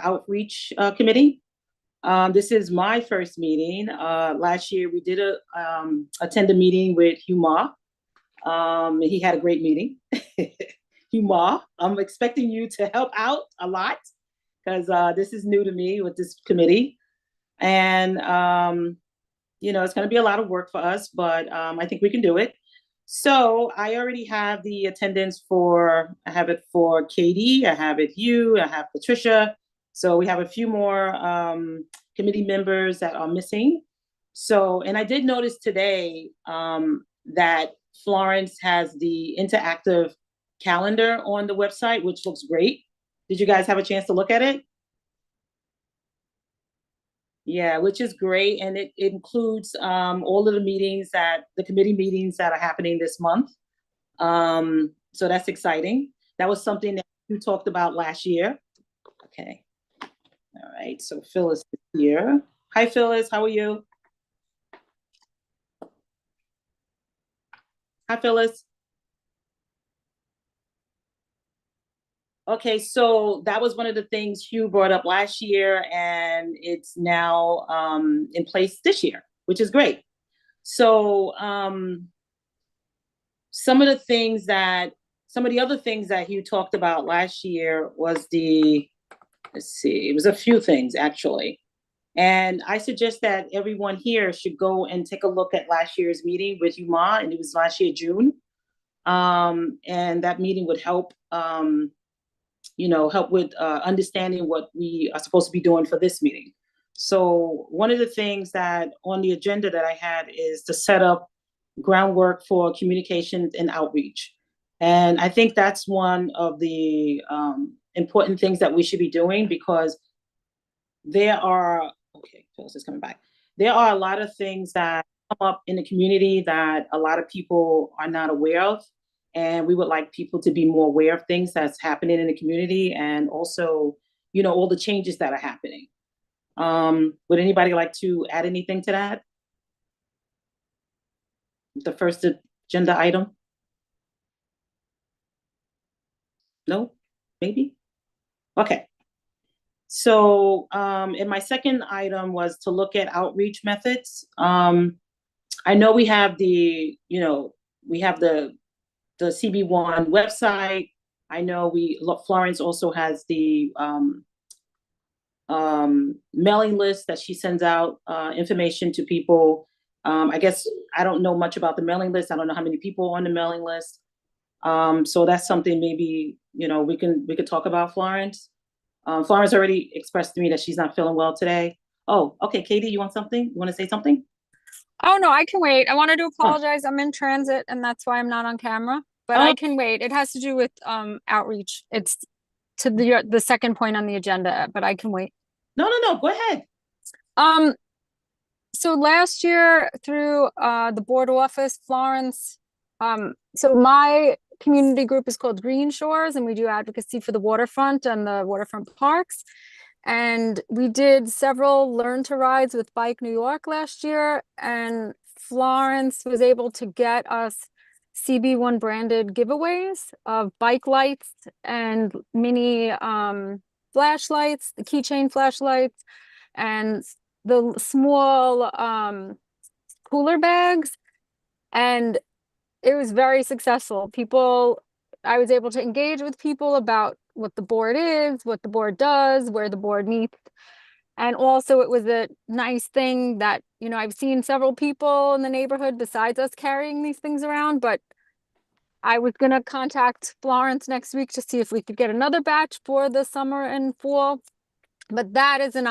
outreach committee. This is my first meeting. Last year we did attend a meeting with Hugh Ma. He had a great meeting. Hugh Ma, I'm expecting you to help out a lot because this is new to me with this committee. And, it's going to be a lot of work for us, but I think we can do it. So I already have the attendance I have it for Katie, I have it Hugh, I have Patricia. So we have a few more committee members that are missing. So, and I did notice today that Florence has the interactive calendar on the website, which looks great. Did you guys have a chance to look at it? Yeah, which is great. And it includes all of the committee meetings that are happening this month. So that's exciting. That was something that you talked about last year. Okay. All right. So Phyllis is here. Hi, Phyllis. How are you? Hi, Phyllis. Okay, so that was one of the things Hugh brought up last year, and it's now in place this year, which is great. So some of the other things that Hugh talked about last year was it was a few things actually. And I suggest that everyone here should go and take a look at last year's meeting with Hugh Ma, and it was last year, June. And that meeting would help help with understanding what we are supposed to be doing for this meeting. So one of the things that on the agenda that I had is to set up groundwork for communication and outreach. And I think that's one of the important things that we should be doing because Phyllis is coming back. There are a lot of things that come up in the community that a lot of people are not aware of. And we would like people to be more aware of things that's happening in the community and also, all the changes that are happening. Would anybody like to add anything to that? The first agenda item? No? Maybe? Okay. So, and my second item was to look at outreach methods. I know we have the CB1 website. I know Florence also has the mailing list that she sends out information to people. I guess I don't know much about the mailing list. I don't know how many people are on the mailing list. So that's something maybe, we could talk about Florence. Florence already expressed to me that she's not feeling well today. Oh, okay. Katie, you want something? You want to say something? Oh, no, I can wait. I wanted to apologize. I'm in transit and that's why I'm not on camera, but I can wait. It has to do with outreach. It's to the second point on the agenda, but I can wait. No. Go ahead. So last year through the board office, Florence, so my community group is called Green Shores and we do advocacy for the waterfront and the waterfront parks. And we did several Learn to Rides with Bike New York last year. And Florence was able to get us CB1 branded giveaways of bike lights and mini flashlights, the keychain flashlights, and the small cooler bags. And it was very successful. I was able to engage with people about what the board is, what the board does, where the board meets. And also it was a nice thing that, I've seen several people in the neighborhood besides us carrying these things around, but I was going to contact Florence next week to see if we could get another batch for the summer and fall. But that is an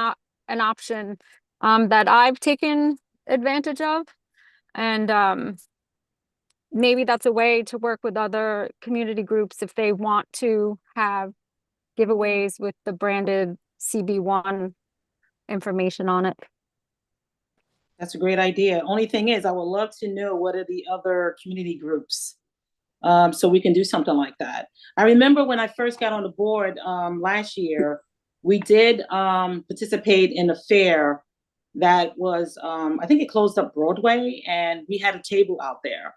option that I've taken advantage of. And maybe that's a way to work with other community groups if they want to have giveaways with the branded CB1 information on it. That's a great idea. Only thing is, I would love to know what are the other community groups so we can do something like that. I remember when I first got on the board last year, we did participate in a fair that was, I think it closed up Broadway, and we had a table out there.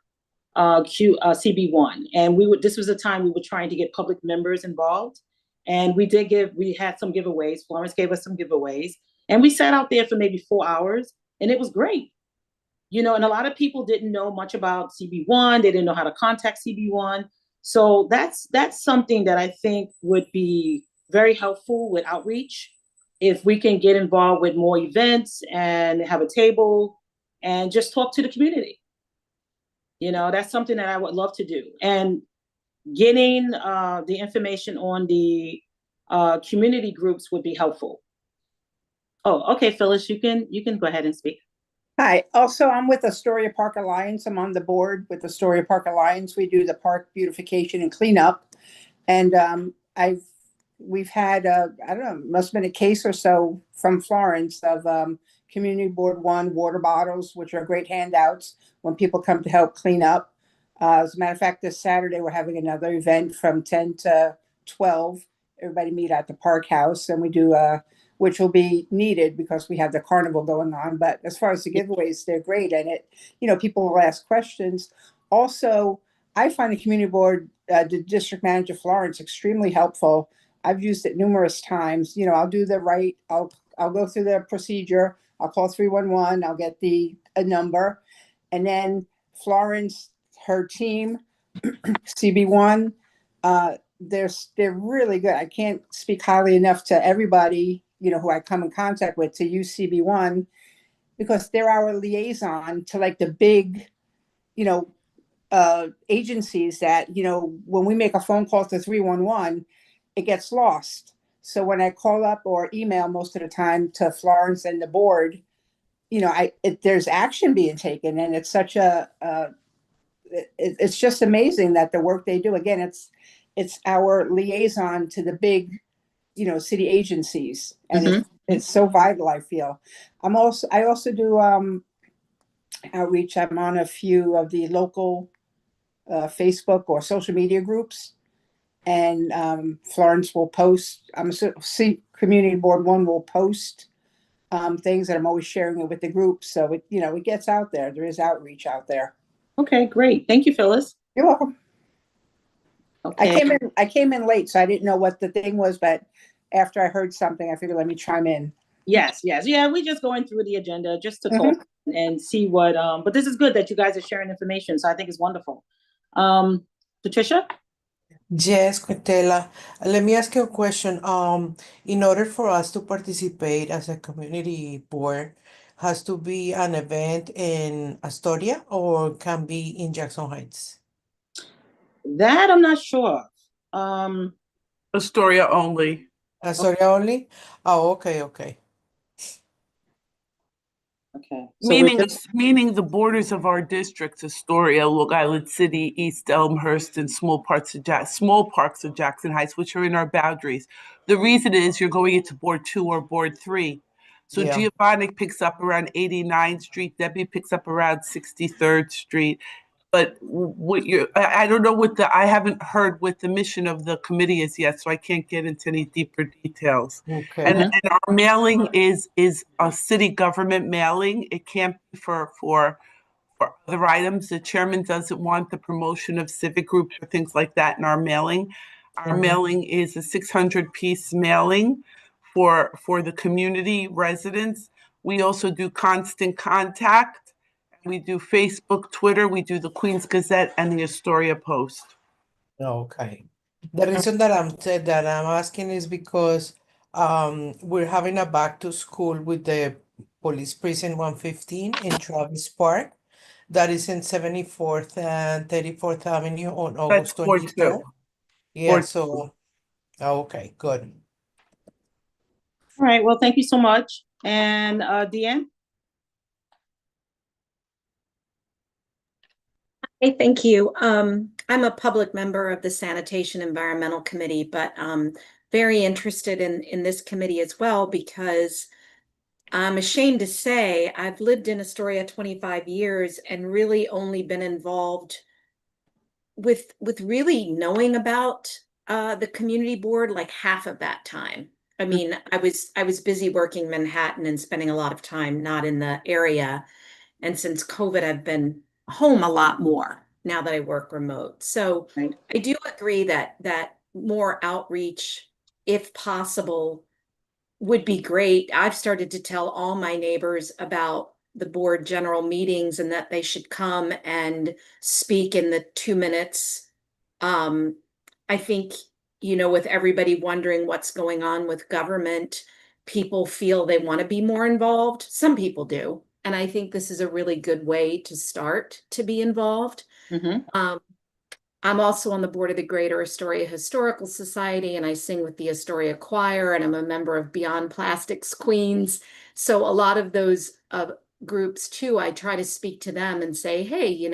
CB1, and this was a time we were trying to get public members involved, And we had some giveaways. Florence gave us some giveaways. And we sat out there for maybe 4 hours, and it was great. And a lot of people didn't know much about CB1. They didn't know how to contact CB1. So that's something that I think would be very helpful with outreach. If we can get involved with more events and have a table and just talk to the community. That's something that I would love to do. And getting the information on the community groups would be helpful. Oh, okay, Phyllis, you can go ahead and speak. Hi. Also, I'm with Astoria Park Alliance. I'm on the board with Astoria Park Alliance. We do the park beautification and cleanup. And we've had, I don't know, must have been a case or so from Florence of Community Board 1 water bottles, which are great handouts when people come to help clean up. As a matter of fact, this Saturday, we're having another event from 10 to 12. Everybody meet at the park house, and we do which will be needed because we have the carnival going on. But as far as the giveaways, they're great. And people will ask questions. Also, I find the community board, the district manager, Florence, extremely helpful. I've used it numerous times. I'll do I'll go through the procedure. I'll call 311. I'll get a number. And then Florence, her team, CB1, they're really good. I can't speak highly enough to everybody, who I come in contact with to use CB1 because they're our liaison to like the big, agencies that, when we make a phone call to 311, it gets lost. So when I call up or email most of the time to Florence and the board, there's action being taken, and it's such it's just amazing that the work they do. Again, it's our liaison to the big, city agencies, and it's so vital. I feel. I also do outreach. I'm on a few of the local Facebook or social media groups, and Florence will post. Community Board 1 will post things that I'm always sharing it with the group, so it gets out there. There is outreach out there. Okay, great. Thank you, Phyllis. You're welcome. Okay. I came in late, so I didn't know what the thing was, but after I heard something, I figured let me chime in. Yes. Yeah, we're just going through the agenda just to talk and see what, but this is good that you guys are sharing information, so I think it's wonderful. Patricia? Yes, Quintela. Let me ask you a question. In order for us to participate as a community board, has to be an event in Astoria or can be in Jackson Heights? That I'm not sure. Astoria only. Astoria only? Oh, okay. Okay. So Meaning the borders of our districts, Astoria, Long Island City, East Elmhurst, and small parts of Jackson Heights, which are in our boundaries. The reason is you're going into Board 2 or Board 3. So Yeah. Giovanni picks up around 89th Street, Debbie picks up around 63rd Street. But I don't know I haven't heard what the mission of the committee is yet, so I can't get into any deeper details. Okay. And our mailing is a city government mailing. It can't be for other items. The chairman doesn't want the promotion of civic groups or things like that in our mailing. Our mailing is a 600-piece mailing for the community residents. We also do constant contact. We do Facebook, Twitter, we do the Queen's Gazette and the Astoria Post. Okay. The reason that I'm asking is because we're having a back to school with the Police Precinct 115 in Travis Park. That is in 74th and 34th Avenue on That's August Board 23rd. 2. Yeah, Board so okay, good. all right, well, thank you so much. And Deanne? Hey, thank you. I'm a public member of the Sanitation Environmental Committee, but very interested in this committee as well because I'm ashamed to say I've lived in Astoria 25 years and really only been involved with really knowing about the community board like half of that time. I mean, I was busy working Manhattan and spending a lot of time not in the area. And since COVID, I've been home a lot more now that I work remote. So Right. I do agree that more outreach if possible, would be great. I've started to tell all my neighbors about the board general meetings and that they should come and speak in the 2 minutes. I think, with everybody wondering what's going on with government, people feel they want to be more involved. Some people do. And I think this is a really good way to start to be involved. Mm-hmm. I'm also on the board of the Greater Astoria Historical Society, and I sing with the Astoria Choir, and I'm a member of Beyond Plastics Queens. So a lot of those groups too, I try to speak to them and say, hey,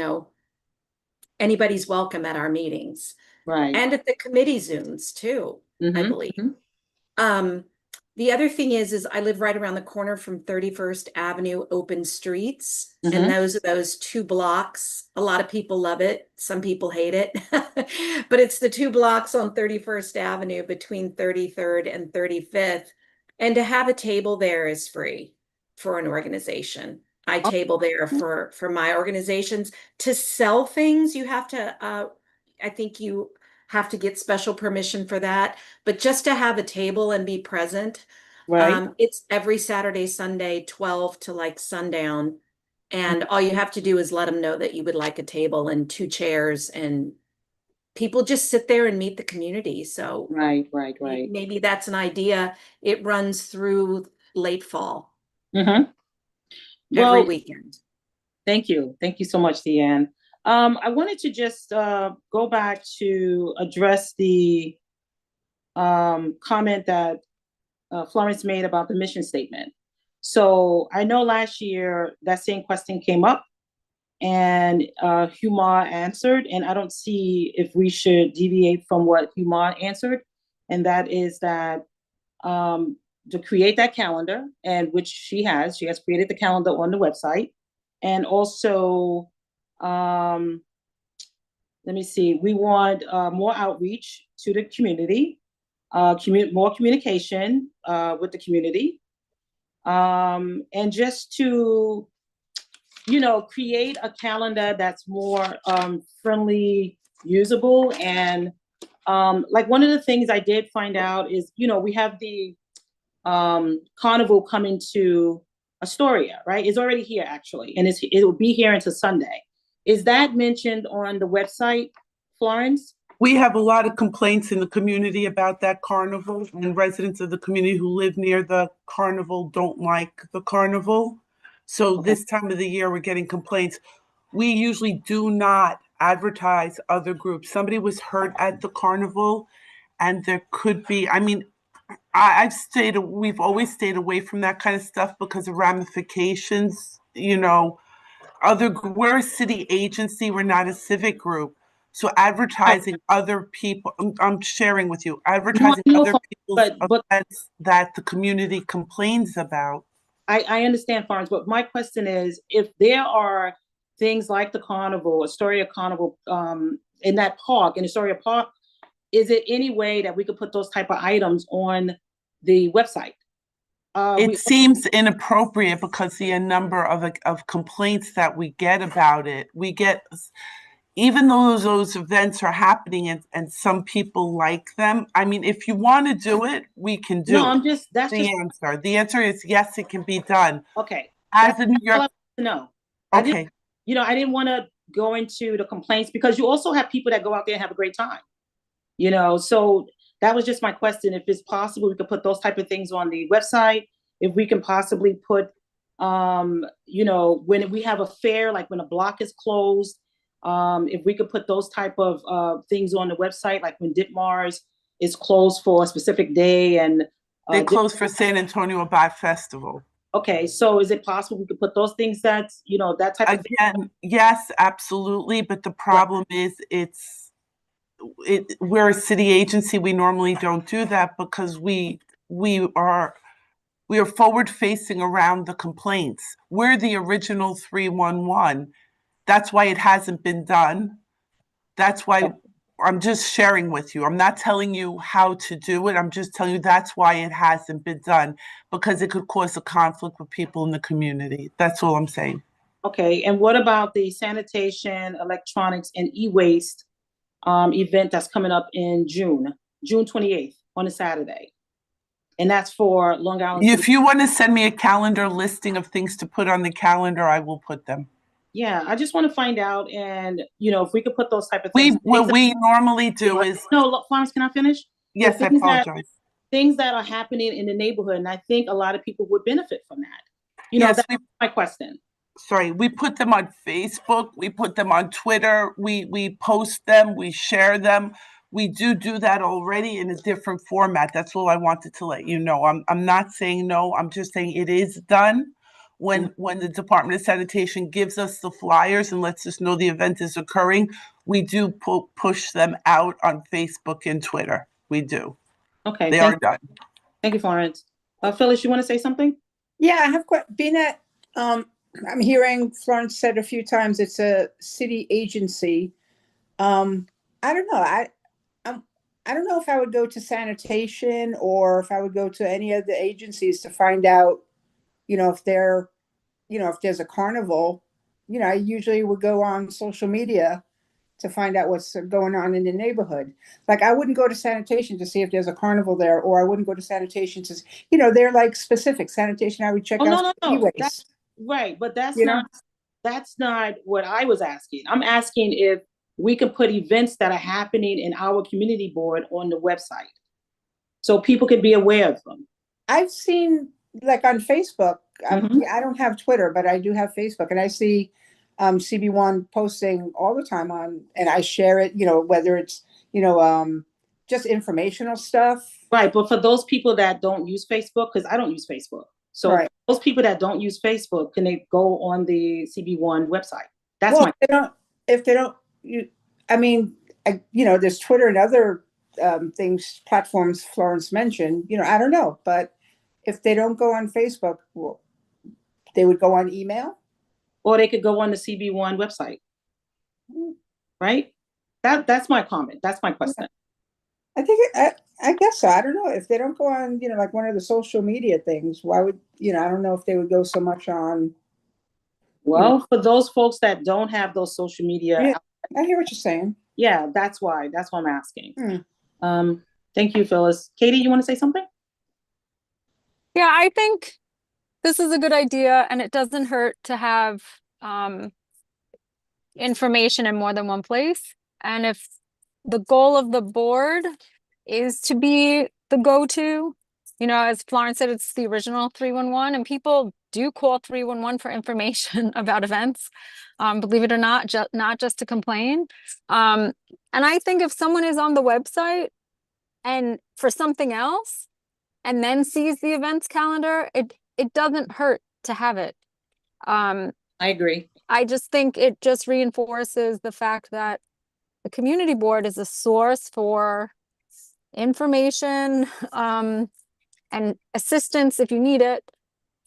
anybody's welcome at our meetings. Right. And at the committee Zooms too, Mm-hmm. I believe. Mm-hmm. The other thing is I live right around the corner from 31st Avenue Open Streets. Mm-hmm. And those 2 blocks. A lot of people love it. Some people hate it. But it's the 2 blocks on 31st Avenue between 33rd and 35th. And to have a table there is free for an organization. I table there for my organizations. To sell things, you have to, I think you have to get special permission for that. But just to have a table and be present, Right. it's every Saturday, Sunday, 12 to like sundown. And all you have to do is let them know that you would like a table and 2 chairs, and people just sit there and meet the community. So Right. maybe that's an idea. It runs through late fall, Mm-hmm. every Well, weekend. thank you. Thank you so much, Deanne. I wanted to just go back to address the comment that Florence made about the mission statement. So I know last year that same question came up, and Huma answered, and I don't see if we should deviate from what Huma answered, and that is that to create that calendar, and which she has created the calendar on the website, and also let me see, we want more outreach to the community, more communication with the community, and just to, create a calendar that's more friendly, usable. And like one of the things I did find out is, we have the carnival coming to Astoria, right? It's already here actually, and it will be here until Sunday. Is that mentioned on the website, Florence? We have a lot of complaints in the community about that carnival, and residents of the community who live near the carnival don't like the carnival. So Okay. this time of the year, we're getting complaints. We usually do not advertise other groups. Somebody was hurt at the carnival, and there could be, we've always stayed away from that kind of stuff because of ramifications, we're a city agency, we're not a civic group. So advertising other people, I'm sharing with you, advertising other people's events that the community complains about. I understand, Florence, but my question is, if there are things like the carnival, Astoria Carnival, in that park, in Astoria Park, is it any way that we could put those type of items on the website? It seems inappropriate because the number of complaints that we get about it. We get, even though those events are happening and some people like them. I mean, if you want to do it, we can do it. That's the answer. The answer is yes, it can be done. Okay. As a New York, no. Okay. I didn't want to go into the complaints because you also have people that go out there and have a great time. So that was just my question. If it's possible, we could put those type of things on the website. If we can possibly put, when we have a fair, like when a block is closed, if we could put those type of things on the website, like when Ditmars is closed for a specific day, and they close for San Antonio Abad Festival. Okay, so is it possible we could put those things that type of thing? Yes, absolutely. But the problem is we're a city agency. We normally don't do that because we are forward facing around the complaints. We're the original 311. That's why it hasn't been done. That's why I'm just sharing with you. I'm not telling you how to do it. I'm just telling you that's why it hasn't been done, because it could cause a conflict with people in the community. That's all I'm saying. Okay, and what about the sanitation, electronics, and e-waste event that's coming up in June 28th? on a Saturday. And that's for Long Island. If you want to send me a calendar listing of things to put on the calendar, I will put them. Yeah, I just want to find out, and if we could put those type of things. What we normally do is. No, look, Florence, can I finish? Yes, I apologize. Things that are happening in the neighborhood, and I think a lot of people would benefit from that. Yes, that's my question. Sorry, we put them on Facebook, we put them on Twitter, we post them, we share them. We do that already in a different format. That's all I wanted to let you know. I'm not saying no, I'm just saying it is done. When the Department of Sanitation gives us the flyers and lets us know the event is occurring, we do push them out on Facebook and Twitter. We do. Okay. They are done. Thank you, Florence. Phyllis, you want to say something? Yeah, I have being at, I'm hearing Florence said a few times it's a city agency. I don't know. I don't know if I would go to sanitation or if I would go to any of the agencies to find out, if they're, if there's a carnival. I usually would go on social media to find out what's going on in the neighborhood. Like, I wouldn't go to sanitation to see if there's a carnival there, or I wouldn't go to sanitation to, they're like specific sanitation. I would check out e-waste. Right, but that's not what I was asking. I'm asking if we can put events that are happening in our community board on the website, so people can be aware of them. I've seen, like, on Facebook. I don't have Twitter, but I do have Facebook, and I see CB1 posting all the time and I share it, whether it's, just informational stuff. Right. But for those people that don't use Facebook, because I don't use Facebook. So right. Those people that don't use Facebook, can they go on the CB1 website? That's if they don't, there's Twitter and other platforms Florence mentioned, I don't know, but if they don't go on Facebook, well, they would go on email. Or they could go on the CB1 website, right? That's my comment. That's my question. I guess so. I don't know if they don't go on, like one of the social media things. Why would I don't know if they would go so much on. Well, for those folks that don't have those social media, yeah, I hear what you're saying. Yeah, that's why I'm asking. Thank you, Phyllis. Katie, you want to say something? Yeah, I think this is a good idea, and it doesn't hurt to have information in more than one place. And if the goal of the board is to be the go-to, as Florence said, it's the original 311, and people do call 311 for information about events, believe it or not, not just to complain. And I think if someone is on the website and for something else and then sees the events calendar, it doesn't hurt to have it. I agree. I just think it just reinforces the fact that the community board is a source for information and assistance if you need it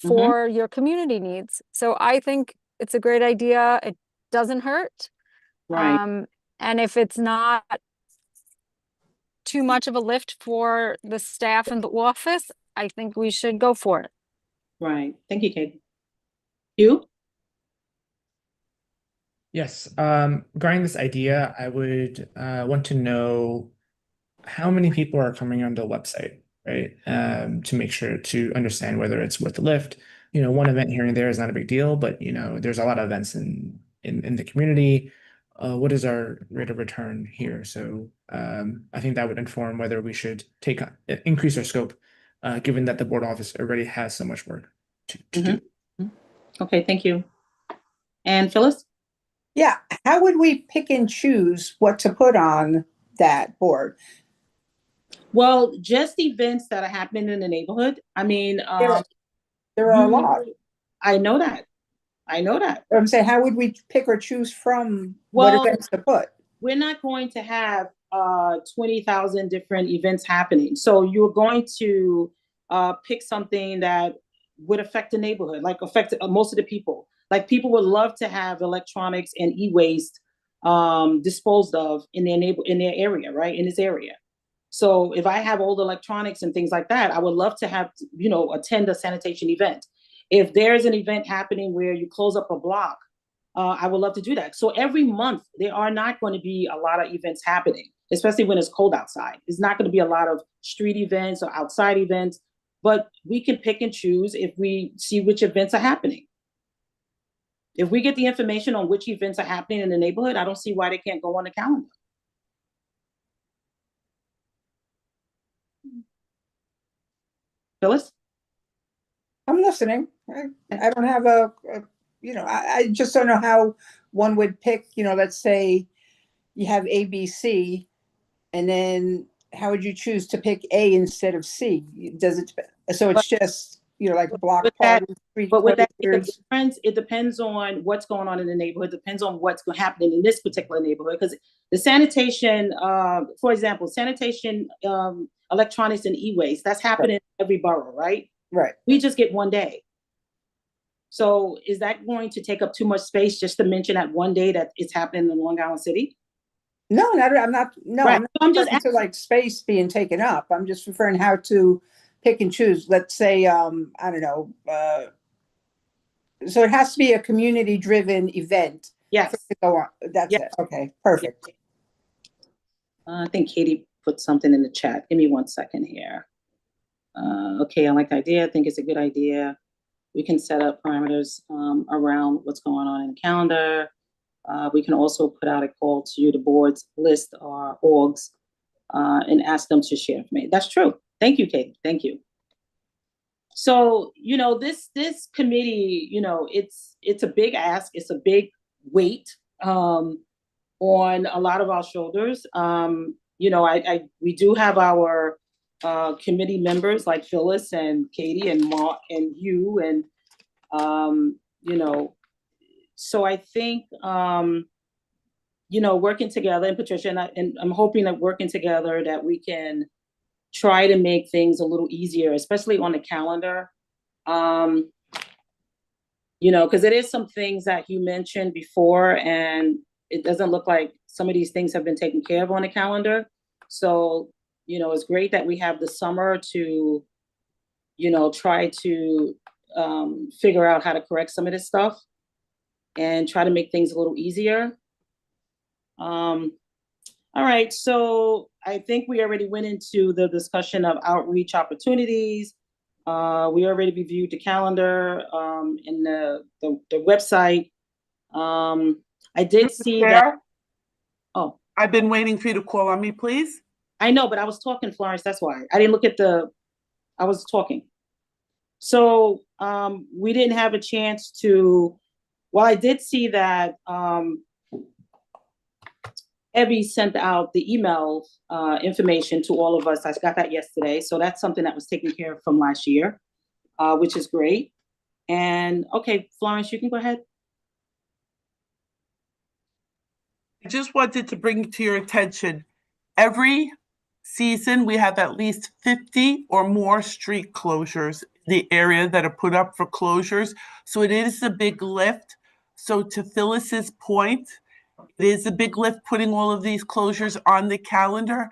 for your community needs. So I think it's a great idea. It doesn't hurt. Right. And if it's not too much of a lift for the staff in the office, I think we should go for it. Right. Thank you, Kate. You? Yes. Regarding this idea, I would want to know how many people are coming on the website, right? To make sure to understand whether it's worth the lift. One event here and there is not a big deal, but there's a lot of events in the community. What is our rate of return here? So I think that would inform whether we should increase our scope, given that the board office already has so much work to do. Okay, thank you. And Phyllis? Yeah, how would we pick and choose what to put on that board? Well, just events that are happening in the neighborhood. I mean, there are a lot. I know that. I'm saying, how would we pick or choose from what events to put? We're not going to have 20,000 different events happening. So you're going to pick something that would affect the neighborhood, like affect most of the people. Like, people would love to have electronics and e-waste disposed of in their area, right? In this area. So if I have old electronics and things like that, I would love to have, attend a sanitation event. If there's an event happening where you close up a block, I would love to do that. So every month, there are not going to be a lot of events happening. especially when it's cold outside. It's not going to be a lot of street events or outside events, but we can pick and choose if we see which events are happening. If we get the information on which events are happening in the neighborhood, I don't see why they can't go on the calendar. Phyllis? I'm listening. I don't have I just don't know how one would pick, let's say you have A, B, C, and then how would you choose to pick A instead of C? Does it, so it's just, like block With that- parties, street But would that make a closures? difference? It depends on what's going on in the neighborhood, depends on what's happening in this particular neighborhood. Because the sanitation, for example, sanitation, electronics and e-waste, that's happening in every borough, right? Right. We just get one day. So is that going to take up too much space just to mention that one day that it's happening in Long Island City? No, I'm not Right. I'm just referring to like space being taken up. I'm just referring how to pick and choose. Let's say, I don't know, so it has to be a community-driven event. Yes. To go on. That's Yes. it. Okay, perfect. I think Katie put something in the chat. Give me 1 second here. Okay, I like the idea. I think it's a good idea. We can set up parameters around what's going on in the calendar. We can also put out a call to the board's list or orgs and ask them to share information. That's true. Thank you, Katie. Thank you. So, this committee, it's a big ask. It's a big weight on a lot of our shoulders. We do have our committee members like Phyllis and Katie and Mark and you and so I think working together, and Patricia and I'm hoping that working together that we can try to make things a little easier, especially on the calendar. Because it is some things that you mentioned before, and it doesn't look like some of these things have been taken care of on the calendar. So, it's great that we have the summer to, try to figure out how to correct some of this stuff and try to make things a little easier. All right, so I think we already went into the discussion of outreach opportunities. We already reviewed the calendar and the website. I did see that. Oh, I've been waiting for you to call on me, please. I know, but I was talking, Florence. That's why I didn't look at I was talking. So we didn't have a chance to. Well, I did see that. Evie sent out the email information to all of us. I got that yesterday. So that's something that was taken care of from last year, which is great. And okay, Florence, you can go ahead. I just wanted to bring to your attention, every season we have at least 50 or more street closures in the area that are put up for closures. So it is a big lift. So to Phyllis's point, it is a big lift putting all of these closures on the calendar.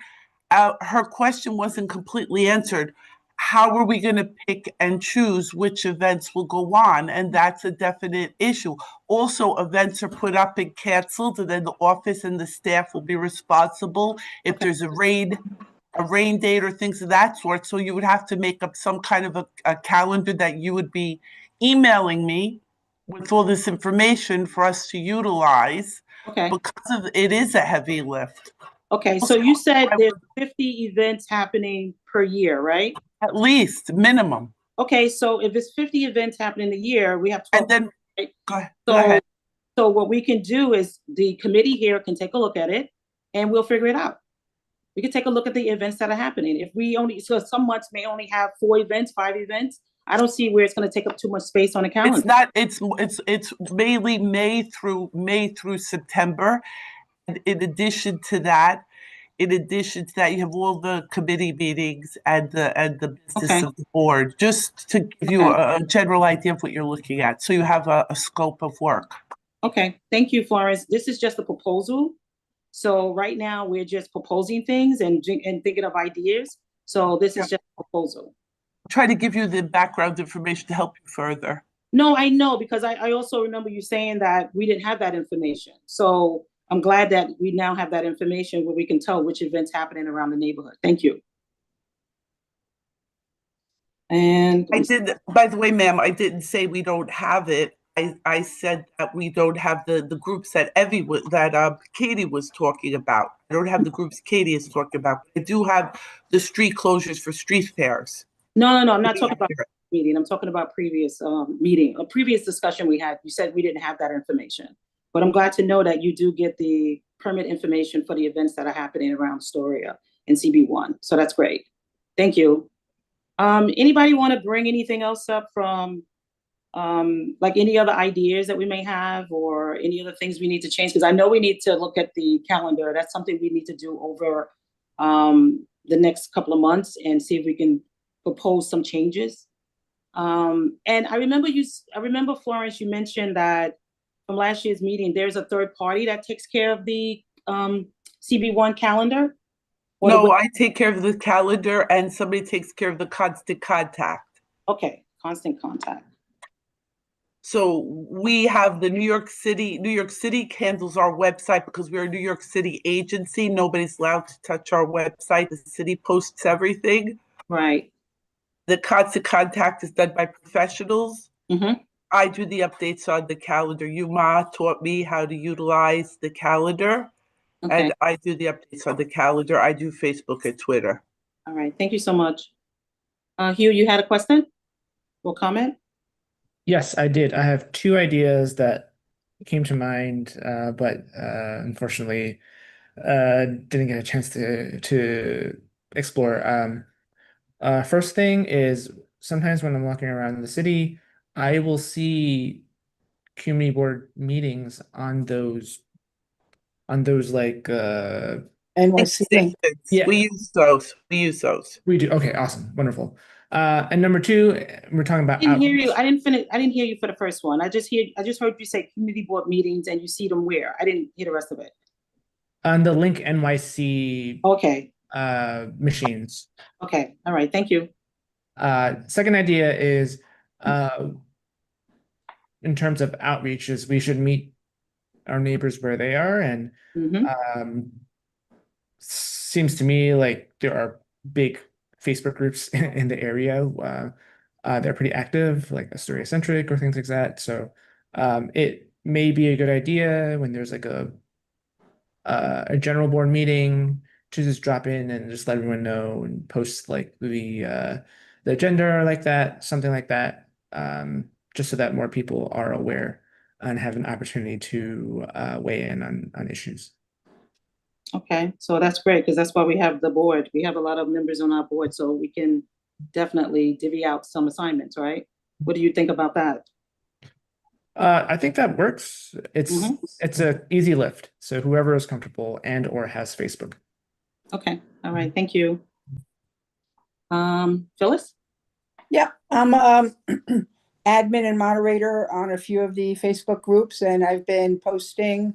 Her question wasn't completely answered. How are we going to pick and choose which events will go on? And that's a definite issue. Also, events are put up and canceled, and then the office and the staff will be responsible if there's a rain date or things of that sort. So you would have to make up some kind of a calendar that you would be emailing me with all this information for us to utilize. Okay. Because it is a heavy lift. Okay, so you said there's 50 events happening per year, right? At least, minimum. Okay, so if it's 50 events happening a year, we have 12. And then, right? go ahead. So what we can do is the committee here can take a look at it and we'll figure it out. We can take a look at the events that are happening. If we so some months may only have 4 events, 5 events. I don't see where it's going to take up too much space on the calendar. It's not. It's mainly May through September. And in addition to that, you have all the committee meetings and the business of the board. Just to give you a general idea of what you're looking at, so you have a scope of work. Okay, thank you, Florence. This is just a proposal. So right now we're just proposing things and thinking of ideas. So this is just a proposal. Try to give you the background information to help you further. No, I know, because I also remember you saying that we didn't have that information. So I'm glad that we now have that information where we can tell which events happening around the neighborhood. Thank you. And I did, by the way, ma'am, I didn't say we don't have it. I said that we don't have the groups that Katie was talking about. I don't have the groups Katie is talking about. I do have the street closures for street fairs. no, I'm not talking about meeting. I'm talking about previous meeting, a previous discussion we had. You said we didn't have that information, but I'm glad to know that you do get the permit information for the events that are happening around Astoria and CB1. So that's great. Thank you. Anybody want to bring anything else up from like any other ideas that we may have or any other things we need to change? Because I know we need to look at the calendar. That's something we need to do over the next couple of months and see if we can propose some changes. And I remember Florence, you mentioned that from last year's meeting, there's a third party that takes care of the CB1 calendar. No, I take care of the calendar and somebody takes care of the constant contact. Okay, constant contact. So we have the New York City handles our website because we're a New York City agency. Nobody's allowed to touch our website. The city posts everything. Right. The constant contact is done by professionals. Mm-hmm. I do the updates on the calendar. Yuma taught me how to utilize the calendar. Okay. And I do the updates on the calendar. I do Facebook and Twitter. All right. Thank you so much. Hugh, you had a question or comment? Yes, I did. I have two ideas that came to mind, but unfortunately didn't get a chance to explore. First thing is sometimes when I'm walking around the city, I will see community board meetings on those like NYC link. Yeah. We use those. We do. Okay, awesome. Wonderful. And number two, we're talking about I didn't hear outreach. you. I didn't hear you for the first one. I just heard you say community board meetings and you see them where? I didn't hear the rest of it. On the Link NYC Okay. machines. Okay. All right. Thank you. Second idea is in terms of outreach is we should meet our neighbors where they are, and seems to me like there are big Facebook groups in the area. They're pretty active, like Astoria Centric or things like that. So it may be a good idea when there's like a general board meeting to just drop in and just let everyone know and post like the agenda like that, something like that, just so that more people are aware and have an opportunity to weigh in on issues. Okay, so that's great because that's why we have the board. We have a lot of members on our board, so we can definitely divvy out some assignments, right? What do you think about that? I think that works. It's an easy lift. So whoever is comfortable and or has Facebook. Okay, all right, thank you. Phyllis? Yeah, I'm admin and moderator on a few of the Facebook groups, and I've been posting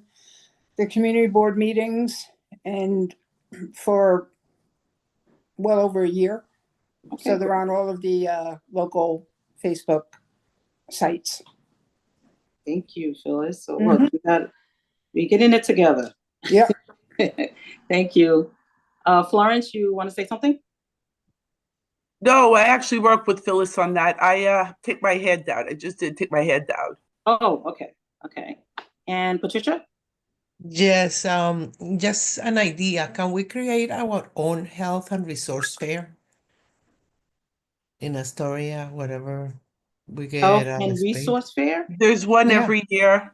the community board meetings and for well over a year. Okay. So they're on all of the local Facebook sites. Thank you, Phyllis. So look, we're getting it together. Yep. Thank you. Florence, you want to say something? No, I actually work with Phyllis on that. I take my head down. I just did take my head down. Oh, okay. Okay. And Patricia? Yes, just an idea. Can we create our own health and resource fair in Astoria, whatever we get Health a and space? Resource Fair? There's one Yeah. every year.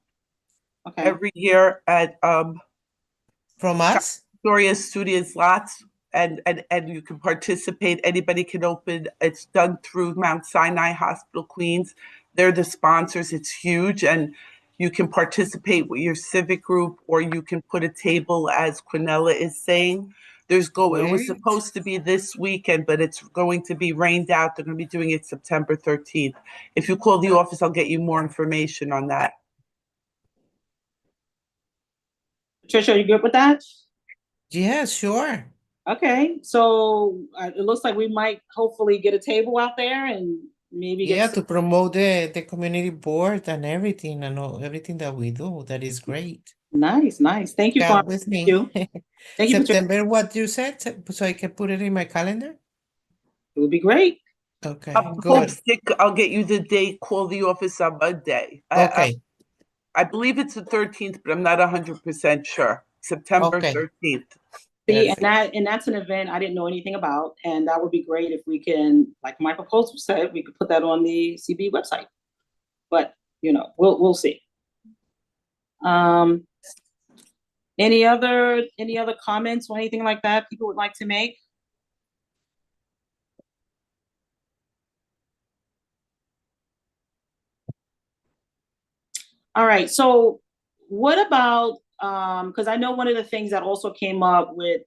Okay. Every year at From us? Astoria Studios lots, and you can participate. Anybody can open. It's done through Mount Sinai Hospital Queens. They're the sponsors. It's huge, and you can participate with your civic group, or you can put a table, as Quinella is saying. It was Great. supposed to be this weekend, but it's going to be rained out. They're going to be doing it September 13th. If you call the office, I'll get you more information on that. Patricia, you good with that? Yeah, sure. Okay, so it looks like we might hopefully get a table out there and maybe Yeah, get to promote the community board and everything and all, everything that we do. That is great. nice, nice. Thank you, Yeah, Florence. with Thank me. you. Thank you, Patricia. September, what you said, so I can put it in my calendar? It would be great. Okay, Hope good. sick, I'll get you the date, call the office on Monday. Okay, I believe it's the 13th, but I'm not 100% sure. September okay, 13th. See, perfect. and that's an event I didn't know anything about, and that would be great if we can, like my proposal said, we could put that on the CB website. But you know, we'll see. Um, any other comments or anything like that people would like to make? All right, so what about, because I know one of the things that also came up with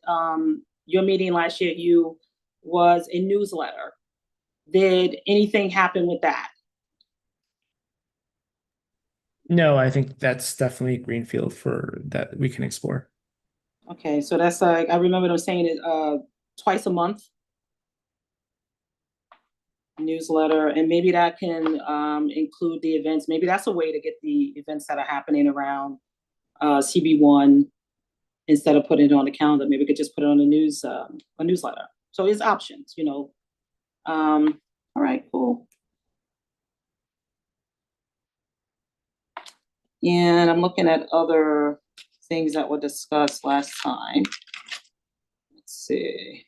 your meeting last year, you was a newsletter. Did anything happen with that? No, I think that's definitely a greenfield for that we can explore. Okay, so that's like, I remember them saying it twice a month newsletter, and maybe that can include the events. Maybe that's a way to get the events that are happening around CB1 instead of putting it on the calendar. Maybe we could just put it on a newsletter. So it's options, you know. All right, cool. And I'm looking at other things that were discussed last time. Let's see.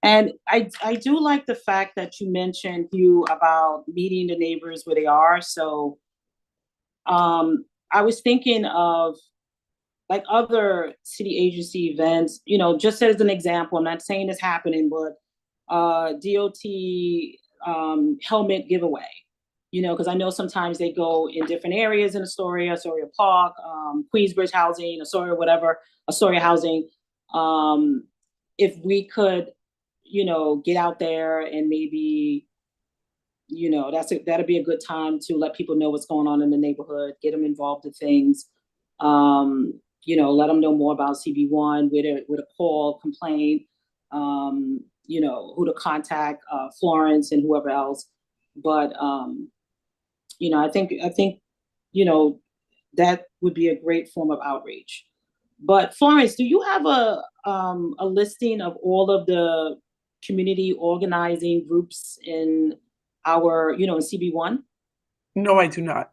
And I do like the fact that you mentioned, Hugh, about meeting the neighbors where they are. So I was thinking of like other city agency events, you know, just as an example, I'm not saying it's happening, but DOT helmet giveaway, you know, because I know sometimes they go in different areas in Astoria Park, Queensbridge housing, Astoria, whatever, Astoria housing. If we could, you know, get out there and maybe, you know, that'd be a good time to let people know what's going on in the neighborhood, get them involved in things. You know, let them know more about CB1, where to call, complain, you know, who to contact, Florence and whoever else. But you know, I think, you know, that would be a great form of outreach. But Florence, do you have a listing of all of the community organizing groups in our, you know, in CB1? No, I do not.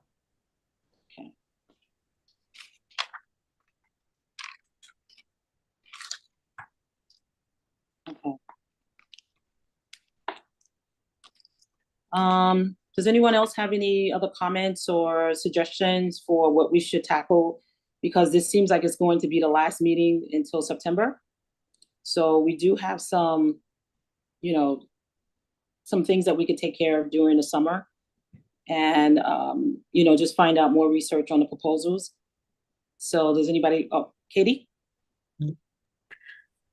Okay. Okay. Does anyone else have any other comments or suggestions for what we should tackle? Because this seems like it's going to be the last meeting until September. So we do have some, you know, some things that we could take care of during the summer and, you know, just find out more research on the proposals. So does anybody, oh, Katie?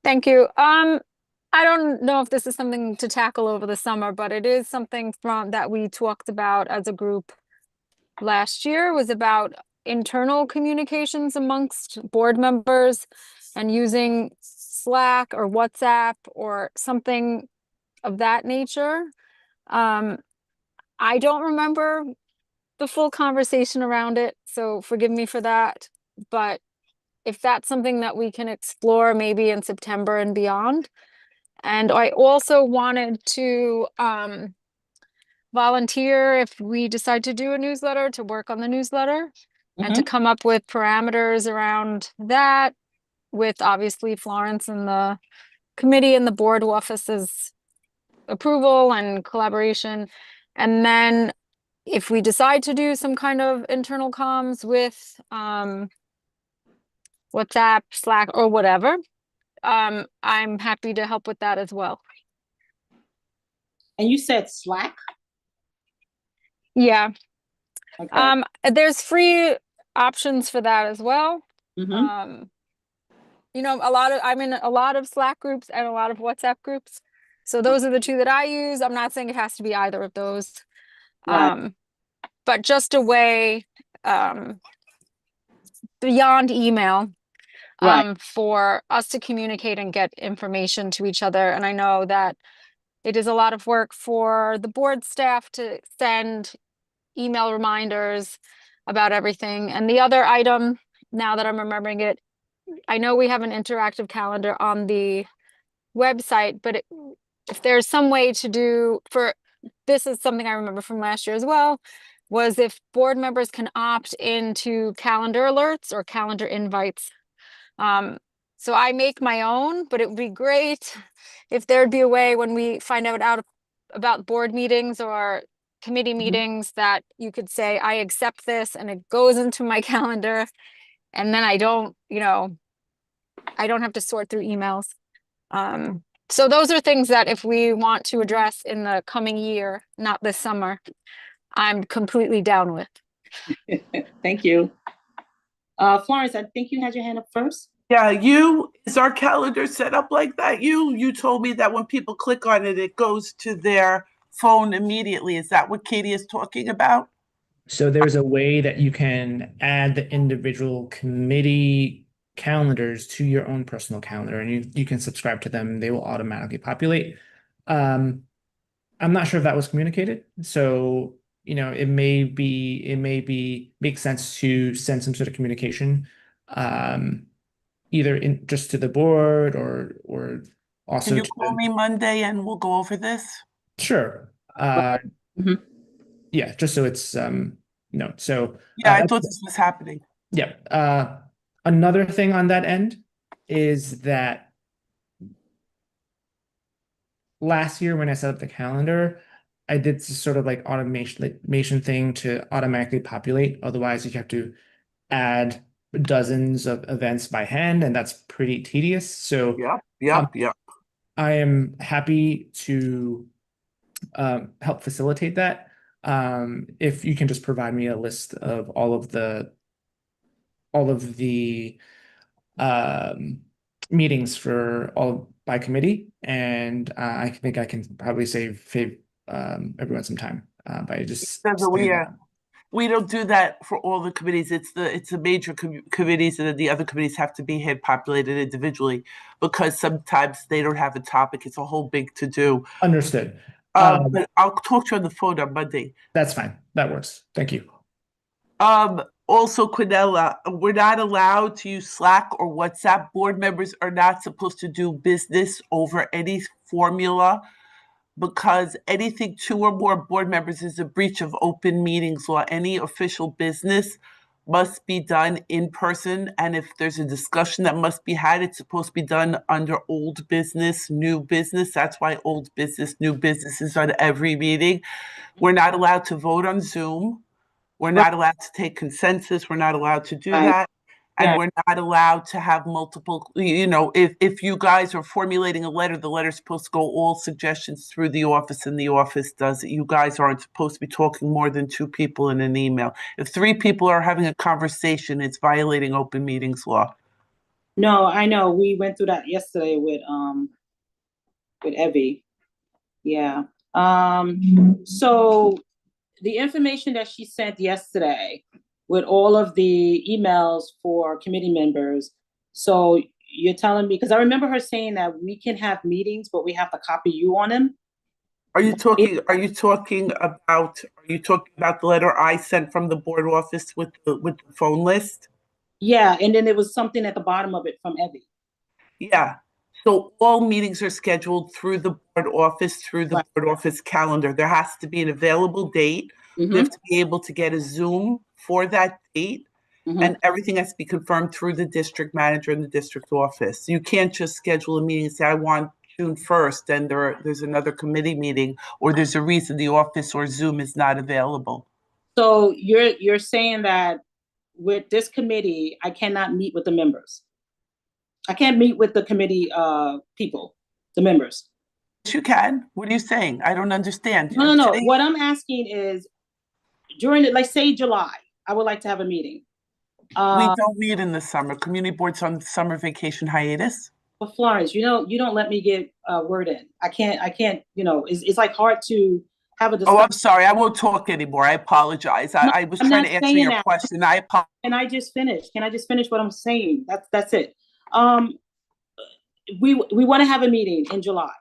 Thank you. I don't know if this is something to tackle over the summer, but it is something that we talked about as a group last year, was about internal communications amongst board members and using Slack or WhatsApp or something of that nature. I don't remember the full conversation around it, so forgive me for that. But if that's something that we can explore maybe in September and beyond. And I also wanted to volunteer, if we decide to do a newsletter, to work on the newsletter and to come up with parameters around that, with obviously Florence and the committee and the board office's approval and collaboration. And then if we decide to do some kind of internal comms with WhatsApp, Slack, or whatever, I'm happy to help with that as well. And you said Slack? Yeah. Okay. There's free options for that as well. You know, I'm in a lot of Slack groups and a lot of WhatsApp groups. So those are the two that I use. I'm not saying it has to be either of those. Right. But just a way beyond email Right. for us to communicate and get information to each other. And I know that It is a lot of work for the board staff to send email reminders about everything. And the other item, now that I'm remembering it, I know we have an interactive calendar on the website, but if there's some way to do this is something I remember from last year as well, was if board members can opt into calendar alerts or calendar invites. So I make my own, but it would be great if there'd be a way when we find out about board meetings or committee meetings that you could say, I accept this, and it goes into my calendar. And then I don't have to sort through emails. So those are things that if we want to address in the coming year, not this summer, I'm completely down with. Thank you. Florence, I think you had your hand up first. Yeah, is our calendar set up like that? You told me that when people click on it, it goes to their phone immediately. Is that what Katie is talking about? So there's a way that you can add the individual committee calendars to your own personal calendar, and you can subscribe to them. They will automatically populate. I'm not sure if that was communicated. So, it may make sense to send some sort of communication, either just to the board or also Can you call me Monday and we'll go over this? Sure. Yeah, just so it's so yeah, I thought this was happening. Yeah. Another thing on that end is that last year when I set up the calendar, I did this sort of like automation thing to automatically populate. Otherwise, you have to add dozens of events by hand, and that's pretty tedious. So Yep. I am happy to help facilitate that. If you can just provide me a list of all of the meetings for all by committee, and I think I can probably save everyone some time by just we don't do that for all the committees. It's the major committees, and then the other committees have to be hand populated individually because sometimes they don't have a topic. It's a whole big to do. Understood. But I'll talk to you on the phone on Monday. That's fine. That works. Thank you. Also, Quinella, we're not allowed to use Slack or WhatsApp. Board members are not supposed to do business over any formula because anything 2 or more board members is a breach of open meetings law. Any official business must be done in person. And if there's a discussion that must be had, it's supposed to be done under old business, new business. That's why old business, new business is on every meeting. We're not allowed to vote on Zoom. We're not allowed to take consensus. We're not allowed to do that. And we're not allowed to have multiple, if you guys are formulating a letter, the letter's supposed to go all suggestions through the office and the office does it. You guys aren't supposed to be talking more than 2 people in an email. If 3 people are having a conversation, it's violating open meetings law. No, I know. We went through that yesterday with Evie. Yeah. So the information that she sent yesterday with all of the emails for committee members. So you're telling me, because I remember her saying that we can have meetings, but we have to copy you on them. Are you talking about the letter I sent from the board office with the phone list? Yeah, and then there was something at the bottom of it from Evie. Yeah. So all meetings are scheduled through the board office, through the board office calendar. There has to be an available date. You have to be able to get a Zoom for that date, and everything has to be confirmed through the district manager in the district office. You can't just schedule a meeting and say, I want June 1st, and there's another committee meeting, or there's a reason the office or Zoom is not available. So you're saying that with this committee, I cannot meet with the members. I can't meet with the committee people, the members. Yes, you can. What are you saying? I don't understand. No. What I'm asking is during let's say July, I would like to have a meeting. We don't meet in the summer. Community board's on summer vacation hiatus. But Florence, you don't let me get a word in. I can't, it's like hard to have a discussion. Oh, I'm sorry. I won't talk anymore. I apologize. I was trying to answer your question. I apologize. Can I just finish what I'm saying? That's it. We want to have a meeting in July.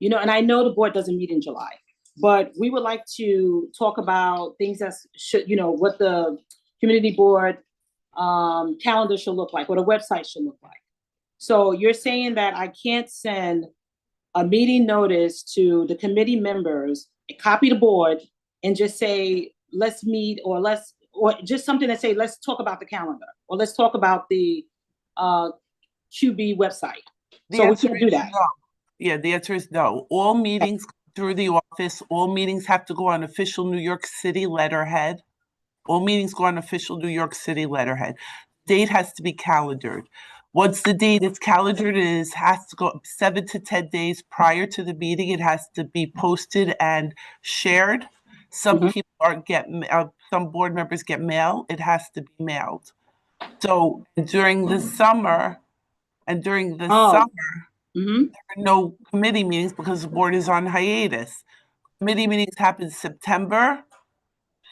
and I know the board doesn't meet in July, but we would like to talk about things that should, what the community board calendar should look like, what a website should look like. So you're saying that I can't send a meeting notice to the committee members, copy the board, and just say, let's meet, or just something that say, let's talk about the calendar, or let's talk about the QB website. So we can't do that. No. Yeah, the answer is no. All meetings through the office, all meetings have to go on official New York City letterhead. All meetings go on official New York City letterhead. Date has to be calendared. Once the date is calendared, has to go 7 to 10 days prior to the meeting. It has to be posted and shared. Some people some board members get mail. It has to be mailed. So during the summer, there are no committee meetings because the board is on hiatus. Committee meetings happen in September.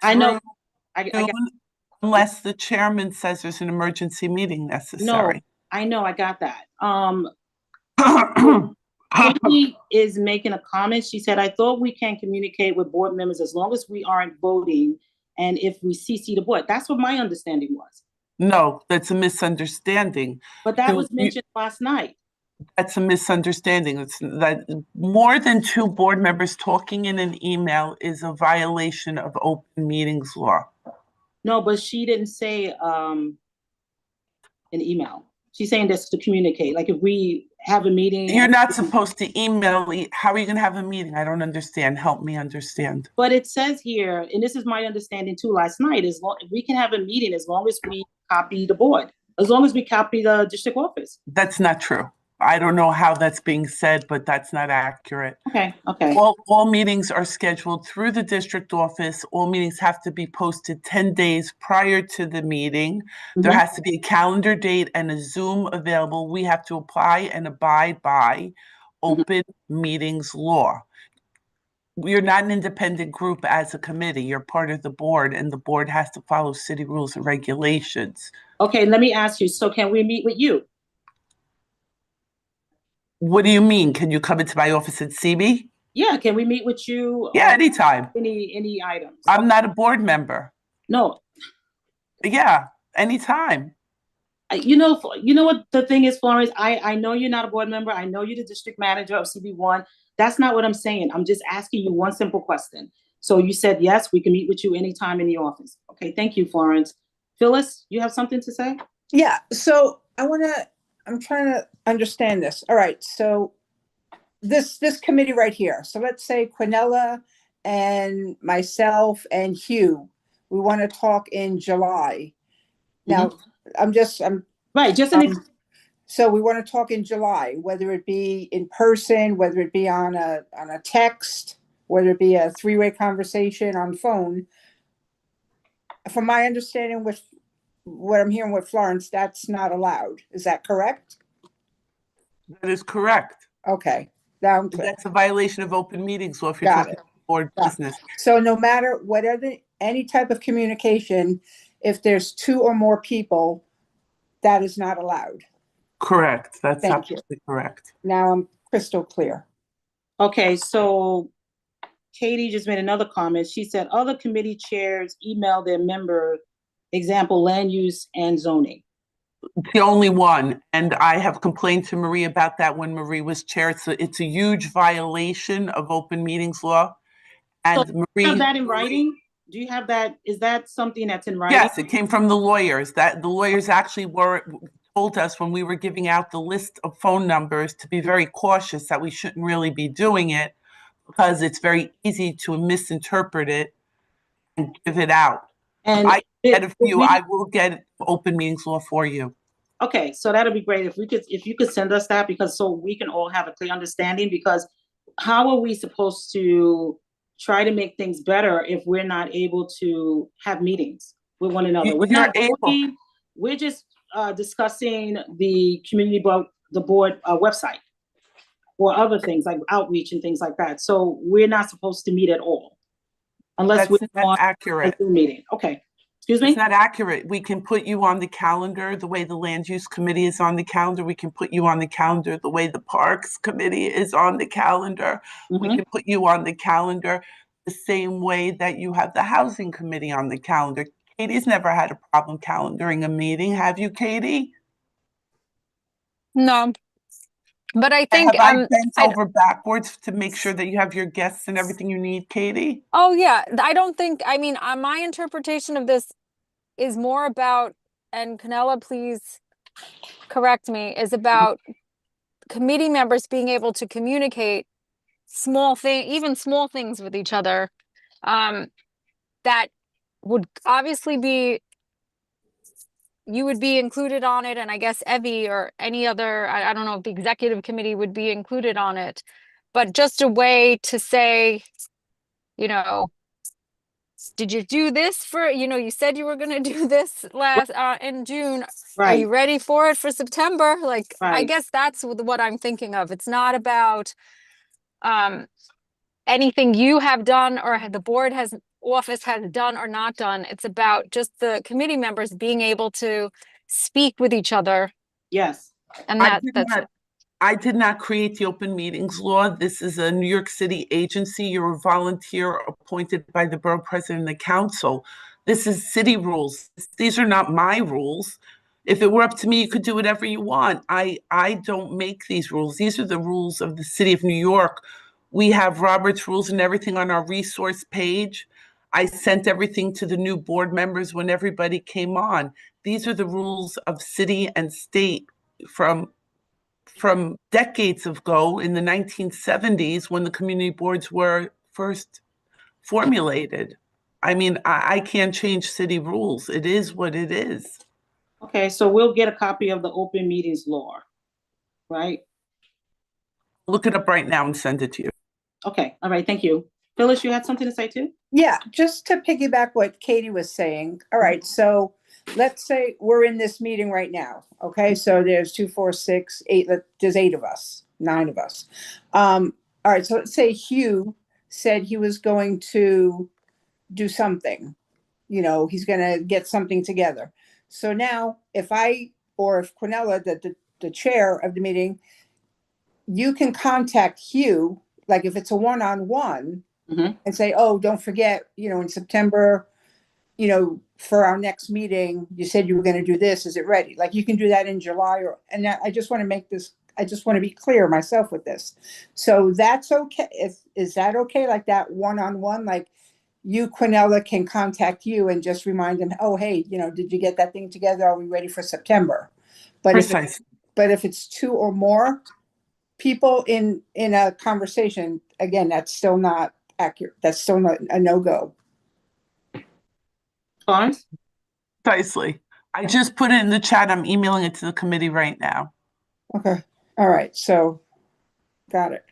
I know. June, unless the chairman says there's an emergency meeting necessary. No, I know, I got that. Katie is making a comment. She said, I thought we can communicate with board members as long as we aren't voting and if we CC the board. That's what my understanding was. No, that's a misunderstanding. But that was mentioned last night. That's a misunderstanding. It's that more than 2 board members talking in an email is a violation of open meetings law. No, but she didn't say an email. She's saying this to communicate. Like if we have a meeting. You're not supposed to email. How are you going to have a meeting? I don't understand. Help me understand. But it says here, and this is my understanding too last night, we can have a meeting as long as we copy the board, as long as we copy the district office. That's not true. I don't know how that's being said, but that's not accurate. Okay. All meetings are scheduled through the district office. All meetings have to be posted 10 days prior to the meeting. There has to be a calendar date and a Zoom available. We have to apply and abide by open meetings law. You're not an independent group as a committee. You're part of the board, and the board has to follow city rules and regulations. Okay, let me ask you, so can we meet with you? What do you mean? Can you come into my office and see me? Yeah, can we meet with you? Yeah, anytime. Any items? I'm not a board member. No. Yeah, anytime. You know what the thing is, Florence? I know you're not a board member. I know you're the district manager of CB1. That's not what I'm saying. I'm just asking you one simple question. So you said, yes, we can meet with you anytime in the office. Okay, thank you, Florence. Phyllis, you have something to say? Yeah, so I'm trying to understand this. All right, so this committee right here. So let's say Quinella and myself and Hugh, we want to talk in July. Now, so we want to talk in July, whether it be in person, whether it be on a text, whether it be a 3-way conversation on phone. From my understanding, with what I'm hearing with Florence, that's not allowed. Is that correct? That is correct. Okay. That's a violation of open meetings law if you're talking about board business. So no matter any type of communication, if there's 2 or more people, that is not allowed. Correct. That's absolutely correct. Now I'm crystal clear. Okay, so Katie just made another comment. She said other committee chairs email their member, example, land use and zoning. The only one, and I have complained to Marie about that when Marie was chair. It's a huge violation of open meetings law. And So Marie, do you have that in writing? Do you have that? Is that something that's in writing? Yes, it came from the lawyers. That the lawyers actually told us when we were giving out the list of phone numbers to be very cautious that we shouldn't really be doing it because it's very easy to misinterpret it and give it out. And I will get open meetings law for you. Okay, so that'll be great if you could send us that, because so we can all have a clear understanding, because how are we supposed to try to make things better if we're not able to have meetings with one another? We're just discussing the community board website or other things like outreach and things like that. So we're not supposed to meet at all unless we're on accurate a Zoom meeting. Okay. Excuse It's me? not accurate. We can put you on the calendar the way the land use committee is on the calendar. We can put you on the calendar the way the parks committee is on the calendar. We Mhm. can put you on the calendar the same way that you have the housing committee on the calendar. Katie's never had a problem calendaring a meeting. Have you, Katie? No, but I think, Have I bent I, over backwards to make sure that you have your guests and everything you need, Katie? oh yeah, I don't think, I mean, my interpretation of this is more about, and Canella, please correct me, is about committee members being able to communicate even small things with each other. That would obviously be, you would be included on it, and I guess Evie or any other, I don't know if the executive committee would be included on it, but just a way to say, you know, did you do this for, you said you were going to do this last in June. Are you Right, ready for it for September? Like, I right. guess that's what I'm thinking of. It's not about anything you have done or the board office has done or not done. It's about just the committee members being able to speak with each other, Yes. and I did that's not, I did not create the open meetings law. This is a New York City agency. You're a volunteer appointed by the borough president and the council. This is city rules. These are not my rules. If it were up to me, you could do whatever you want. I don't make these rules. These are the rules of the city of New York. We have Robert's rules and everything on our resource page. I sent everything to the new board members when everybody came on. These are the rules of city and state from decades ago in the 1970s when the community boards were first formulated. I mean, I can't change city rules. It is what it is. Okay, so we'll get a copy of the open meetings law, right? Look it up right now and send it to you. Okay, all right, thank you. Phyllis, you had something to say too? Yeah, just to piggyback what Katie was saying. All right, so let's say we're in this meeting right now. Okay, so there's 2, 4, 6, 8. There's 8 of us, 9 of us. All right, so let's say Hugh said he was going to do something. He's going to get something together. So now, if Quinella, the chair of the meeting, you can contact Hugh, like if it's a one-on-one, Mhm. and say, oh, don't forget, in September, for our next meeting, you said you were going to do this. Is it ready? Like you can do that in July I just want to be clear myself with this. So that's okay. Is that okay? Like that one-on-one, like you, Quinella, can contact you and just remind them, oh, hey, did you get that thing together? Are we ready for September? But Precise. if it's 2 or more people in a conversation, again, that's still not accurate. That's still not a no-go. Florence? Precisely. I just put it in the chat. I'm emailing it to the committee right now. Okay. All right. So got it.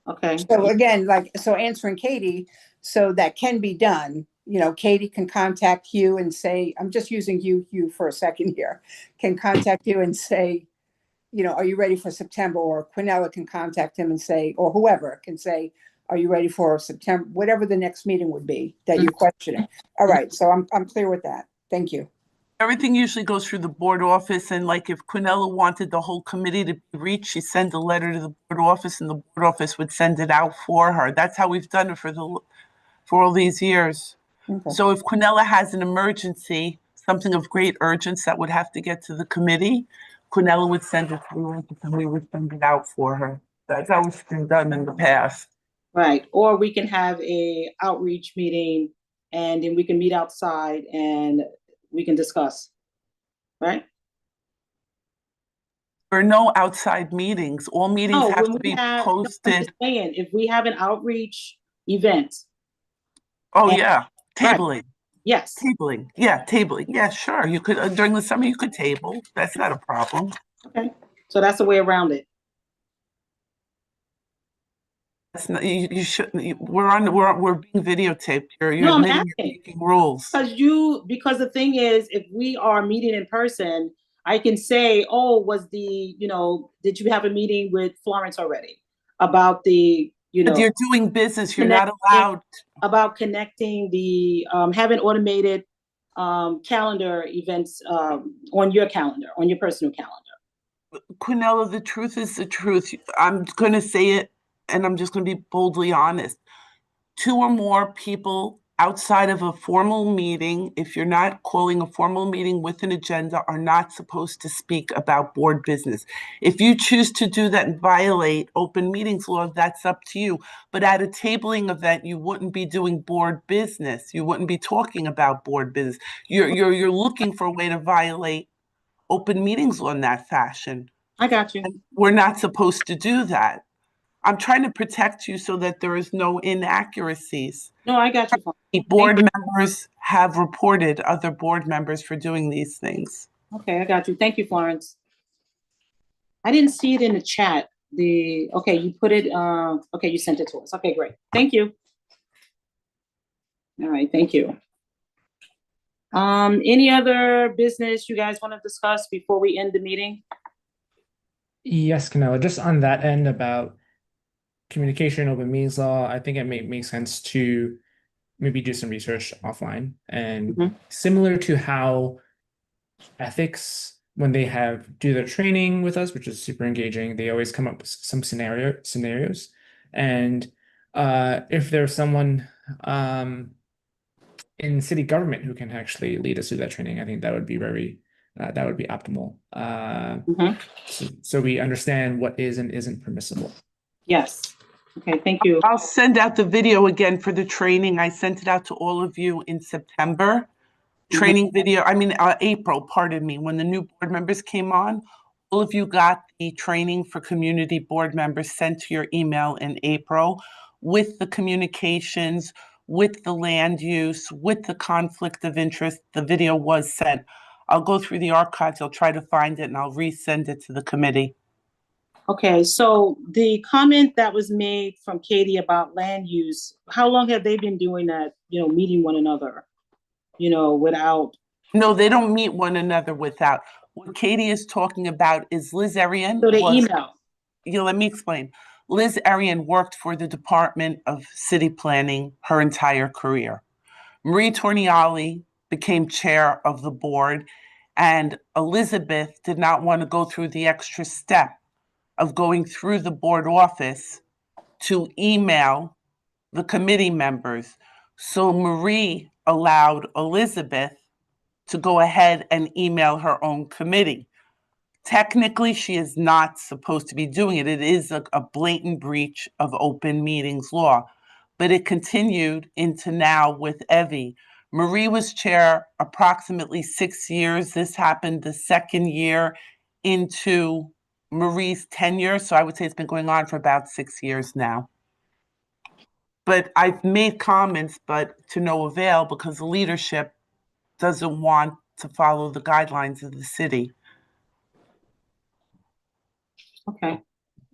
Okay. So again, so answering Katie, so that can be done. Katie can contact you and say, I'm just using you for a second here, can contact you and say, are you ready for September? Or Quinella can contact him and say, or whoever can say, are you ready for September? Whatever the next meeting would be that you're questioning. All right. So I'm clear with that. Thank you. Everything usually goes through the board office, and like if Quinella wanted the whole committee to be reached, she'd send a letter to the board office and the board office would send it out for her. That's how we've done it for all these years. Okay. So if Quinella has an emergency, something of great urgency that would have to get to the committee, Quinella would send it to me and we would send it out for her. That's how it's been done in the past. Right, or we can have a outreach meeting and then we can meet outside and we can discuss, right? There are no outside meetings. All meetings No, have when to we be have, no, I'm posted. just saying, if we have an outreach event, Oh, and- yeah, right. tabling. Yes, Tabling, yeah, tabling. Yeah, sure. You could, during the summer, you could table. That's not a problem. okay, so that's the way around it. That's not, you shouldn't, we're being videotaped. You're No, I'm admitting you're asking. breaking rules. Because the thing is, if we are meeting in person, I can say, oh, did you have a meeting with Florence already about the, But you're doing business, you're not connecting- allowed. about connecting the, having automated calendar events on your calendar, on your personal calendar? Quinella, the truth is the truth. I'm going to say it, and I'm just going to be boldly honest. 2 or more people outside of a formal meeting, if you're not calling a formal meeting with an agenda, are not supposed to speak about board business. If you choose to do that and violate open meetings law, that's up to you. But at a tabling event, you wouldn't be doing board business. You wouldn't be talking about board business. You're looking for a way to violate open meetings law in that fashion. I got you. And we're not supposed to do that. I'm trying to protect you so that there is no inaccuracies. No, I got you. The board members have reported other board members for doing these things. Okay, I got you. Thank you, Florence. I didn't see it in the chat. Okay, you put it, okay, you sent it to us. Okay, great. Thank you. All right, thank you. Any other business you guys want to discuss before we end the meeting? Yes, Canelo, just on that end about communication, open meetings law, I think it makes sense to maybe do some research offline. And similar to how ethics, when they do their training with us, which is super engaging, they always come up with some scenarios. And if there's someone in city government who can actually lead us through that training, I think that would be that would be optimal. So we understand what is and isn't permissible. Yes. Okay, thank you. I'll send out the video again for the training. I sent it out to all of you in September. Training video, April, pardon me, when the new board members came on. All of you got the training for community board members sent to your email in April with the communications, with the land use, with the conflict of interest. The video was sent. I'll go through the archives. I'll try to find it and I'll resend it to the committee. Okay, so the comment that was made from Katie about land use, how long have they been doing that, meeting one another, without? No, they don't meet one another without. What Katie is talking about is Liz Arian. So they email. Let me explain. Liz Arian worked for the Department of City Planning her entire career. Marie Torniali became chair of the board, and Elizabeth did not want to go through the extra step of going through the board office to email the committee members. So Marie allowed Elizabeth to go ahead and email her own committee. Technically, she is not supposed to be doing it. It is a blatant breach of open meetings law, but it continued into now with Evie. Marie was chair approximately 6 years. This happened the second year into Marie's tenure, so I would say it's been going on for about 6 years now. But I've made comments, but to no avail because the leadership doesn't want to follow the guidelines of the city. Okay,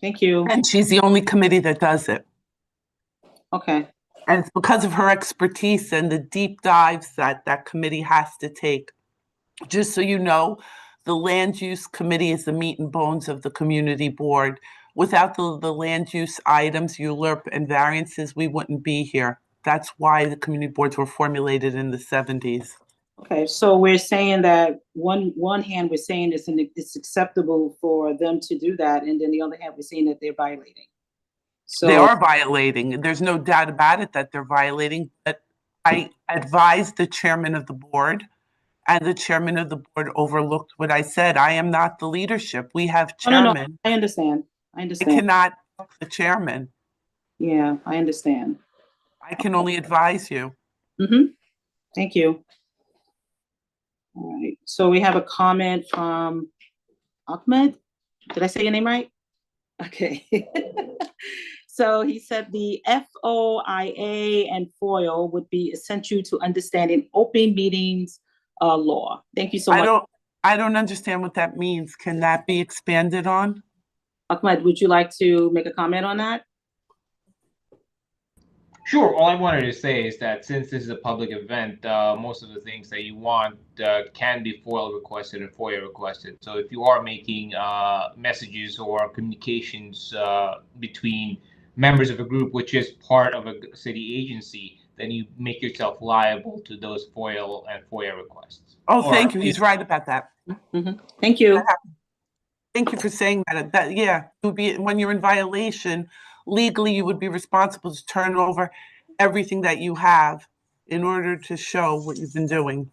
thank you. And she's the only committee that does it. Okay. And it's because of her expertise and the deep dives that committee has to take. Just so you know, the land use committee is the meat and bones of the community board. Without the land use items, ULURP and variances, we wouldn't be here. That's why the community boards were formulated in the 70s. Okay, so we're saying that one hand we're saying it's acceptable for them to do that, and then the other hand we're saying that they're violating. So they are violating. There's no doubt about it that they're violating. But I advised the chairman of the board, and the chairman of the board overlooked what I said. I am not the leadership. We have chairman. No, I understand. I cannot the chairman. Yeah, I understand. I can only advise you. Thank you. All right, so we have a comment from Ahmed. Did I say your name right? Okay. So he said the FOIA and FOIL would be essential to understanding open meetings law. Thank you so much. I don't understand what that means. Can that be expanded on? Ahmed, would you like to make a comment on that? Sure. All I wanted to say is that since this is a public event, most of the things that you want can be FOIL requested and FOIA requested. So if you are making messages or communications between members of a group which is part of a city agency, then you make yourself liable to those FOIL and FOIA requests. Oh, Or thank you. at He's least- right about that. Thank you. Thank you for saying that. Yeah, it would be when you're in violation, legally, you would be responsible to turn over everything that you have in order to show what you've been doing.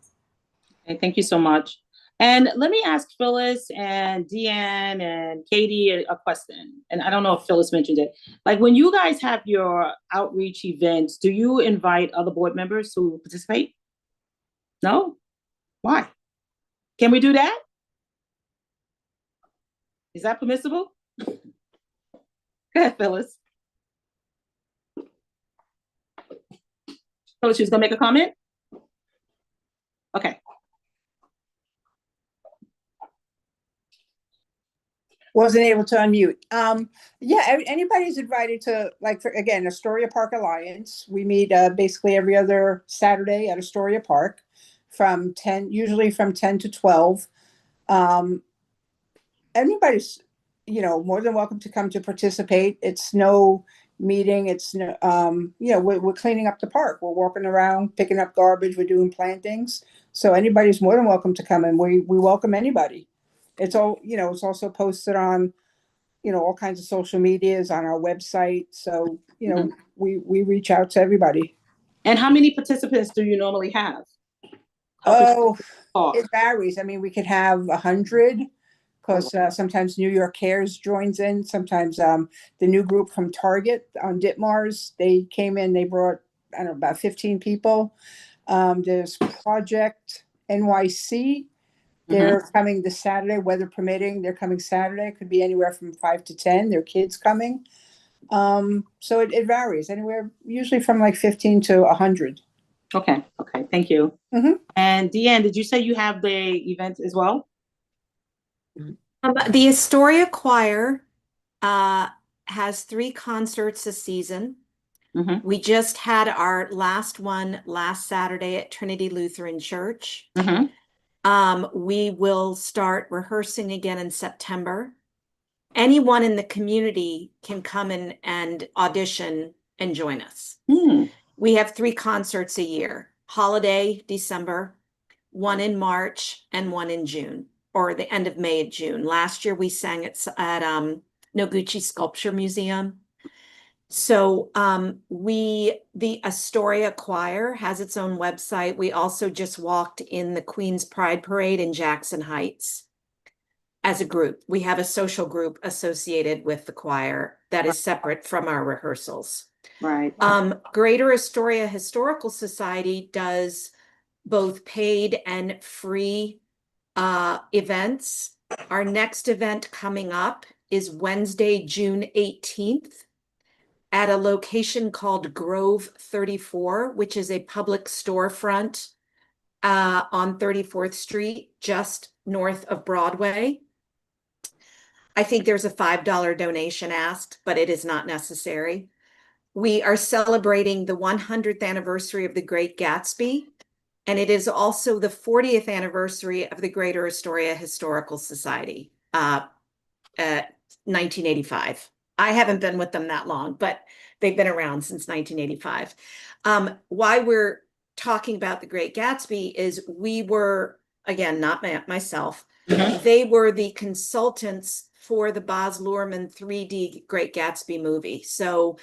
Okay, thank you so much. And let me ask Phyllis and Deanne and Katie a question. And I don't know if Phyllis mentioned it. Like when you guys have your outreach events, do you invite other board members to participate? No? Why? Can we do that? Is that permissible? Go ahead, Phyllis. Phyllis, she's gonna make a comment? Okay. Wasn't able to unmute. Yeah, anybody's invited to, like, again, Astoria Park Alliance. We meet basically every other Saturday at Astoria Park from 10, usually from 10 to 12. Anybody's, more than welcome to come to participate. It's no meeting. It's no, we're cleaning up the park. We're walking around, picking up garbage. We're doing plantings. So anybody's more than welcome to come, and we welcome anybody. It's all, it's also posted on, all kinds of social medias, on our website. So, we reach out to everybody. And how many participants do you normally have? Oh, it varies. I mean, we could have 100 because sometimes New York Cares joins in. Sometimes the new group from Target on Ditmars, they came in, they brought, I don't know, about 15 people. There's Project NYC. They're coming this Saturday, weather permitting. They're coming Saturday. Could be anywhere from 5 to 10. Their kids coming. So it varies, anywhere, usually from like 15 to 100. Okay, thank you. And Deanne, did you say you have the event as well? The Astoria Choir has 3 concerts a season. We just had our last one last Saturday at Trinity Lutheran Church. We will start rehearsing again in September. Anyone in the community can come in and audition and join us. We have 3 concerts a year: holiday, December, one in March, and one in June, or the end of May and June. Last year we sang at Noguchi Sculpture Museum. So the Astoria Choir has its own website. We also just walked in the Queen's Pride Parade in Jackson Heights as a group. We have a social group associated with the choir that is separate from our rehearsals. Right. Greater Astoria Historical Society does both paid and free events. Our next event coming up is Wednesday, June 18th. At a location called Grove 34, which is a public storefront on 34th Street, just north of Broadway. I think there's a $5 donation asked, but it is not necessary. We are celebrating the 100th anniversary of The Great Gatsby, and it is also the 40th anniversary of the Greater Astoria Historical Society, 1985. I haven't been with them that long, but they've been around since 1985. Why we're talking about The Great Gatsby is we were, again, not myself, they were the consultants for the Baz Luhrmann 3D Great Gatsby movie. So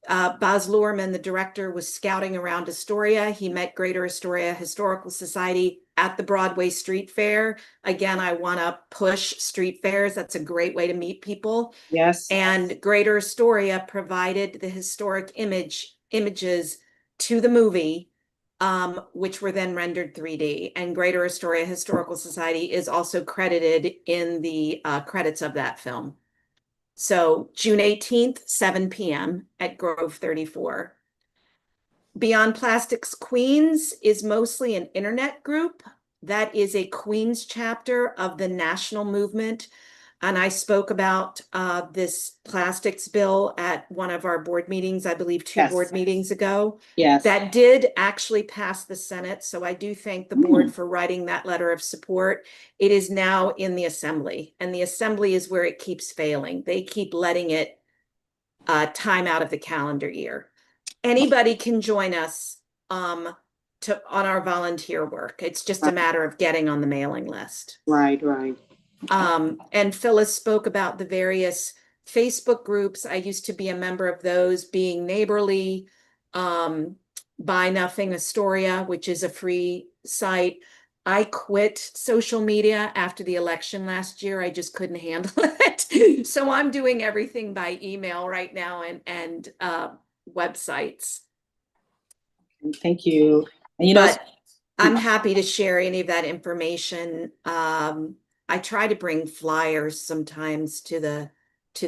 Baz Luhrmann, the director, was scouting around Astoria. He met Greater Astoria Historical Society at the Broadway Street Fair. Again, I want to push street fairs. That's a great way to meet people. Yes. And Greater Astoria provided the historic images to the movie, which were then rendered 3D. And Greater Astoria Historical Society is also credited in the credits of that film. So June 18th, 7 p.m. at Grove 34. Beyond Plastics Queens is mostly an internet group. That is a Queens chapter of the national movement. And I spoke about this plastics bill at one of our board meetings, I believe 2 board meetings ago. Yes. That did actually pass the Senate. So I do thank the board for writing that letter of support. It is now in the Assembly, and the Assembly is where it keeps failing. They keep letting it time out of the calendar year. Anybody can join us on our volunteer work. It's just a matter of getting on the mailing list. Right, right. And Phyllis spoke about the various Facebook groups. I used to be a member of those, being Neighborly, Buy Nothing Astoria, which is a free site. I quit social media after the election last year. I just couldn't handle it. So I'm doing everything by email right now and websites. Thank you. And you know, But I'm happy to share any of that information. I try to bring flyers sometimes to the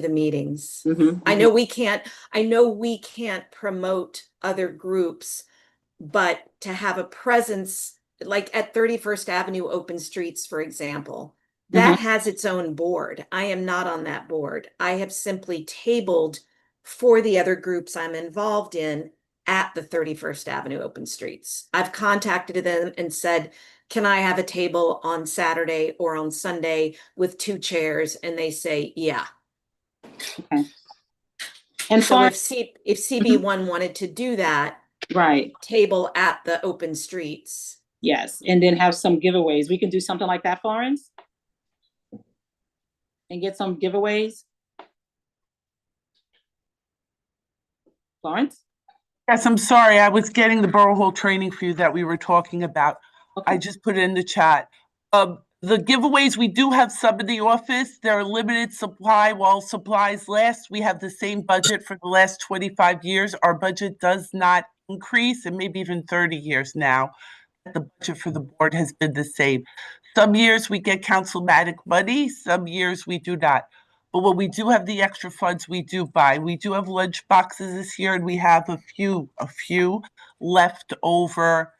meetings. I know we can't promote other groups, but to have a presence like at 31st Avenue Open Streets, for example, that has its own board. I am not on that board. I have simply tabled for the other groups I'm involved in at the 31st Avenue Open Streets. I've contacted them and said, can I have a table on Saturday or on Sunday with 2 chairs? And they say, yeah. Okay. And so if CB1 wanted to do that, right, table at the open streets. Yes, and then have some giveaways. We can do something like that, Florence? And get some giveaways? Florence? Yes, I'm sorry. I was getting the Borough Hall training for you that we were talking about. Okay. I just put it in the chat. The giveaways, we do have some in the office. They're limited supply while supplies last. We have the same budget for the last 25 years. Our budget does not increase, and maybe even 30 years now. The budget for the board has been the same. Some years we get councilmatic money, some years we do not. But when we do have the extra funds, we do buy. We do have lunch boxes this year, and we have a few leftover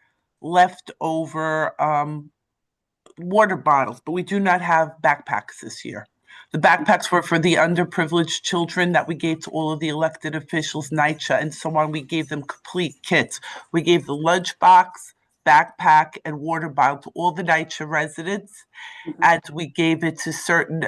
water bottles, but we do not have backpacks this year. The backpacks were for the underprivileged children that we gave to all of the elected officials, NYCHA, and so on. We gave them complete kits. We gave the lunchbox, backpack, and water bottle to all the NYCHA residents, and we gave it to certain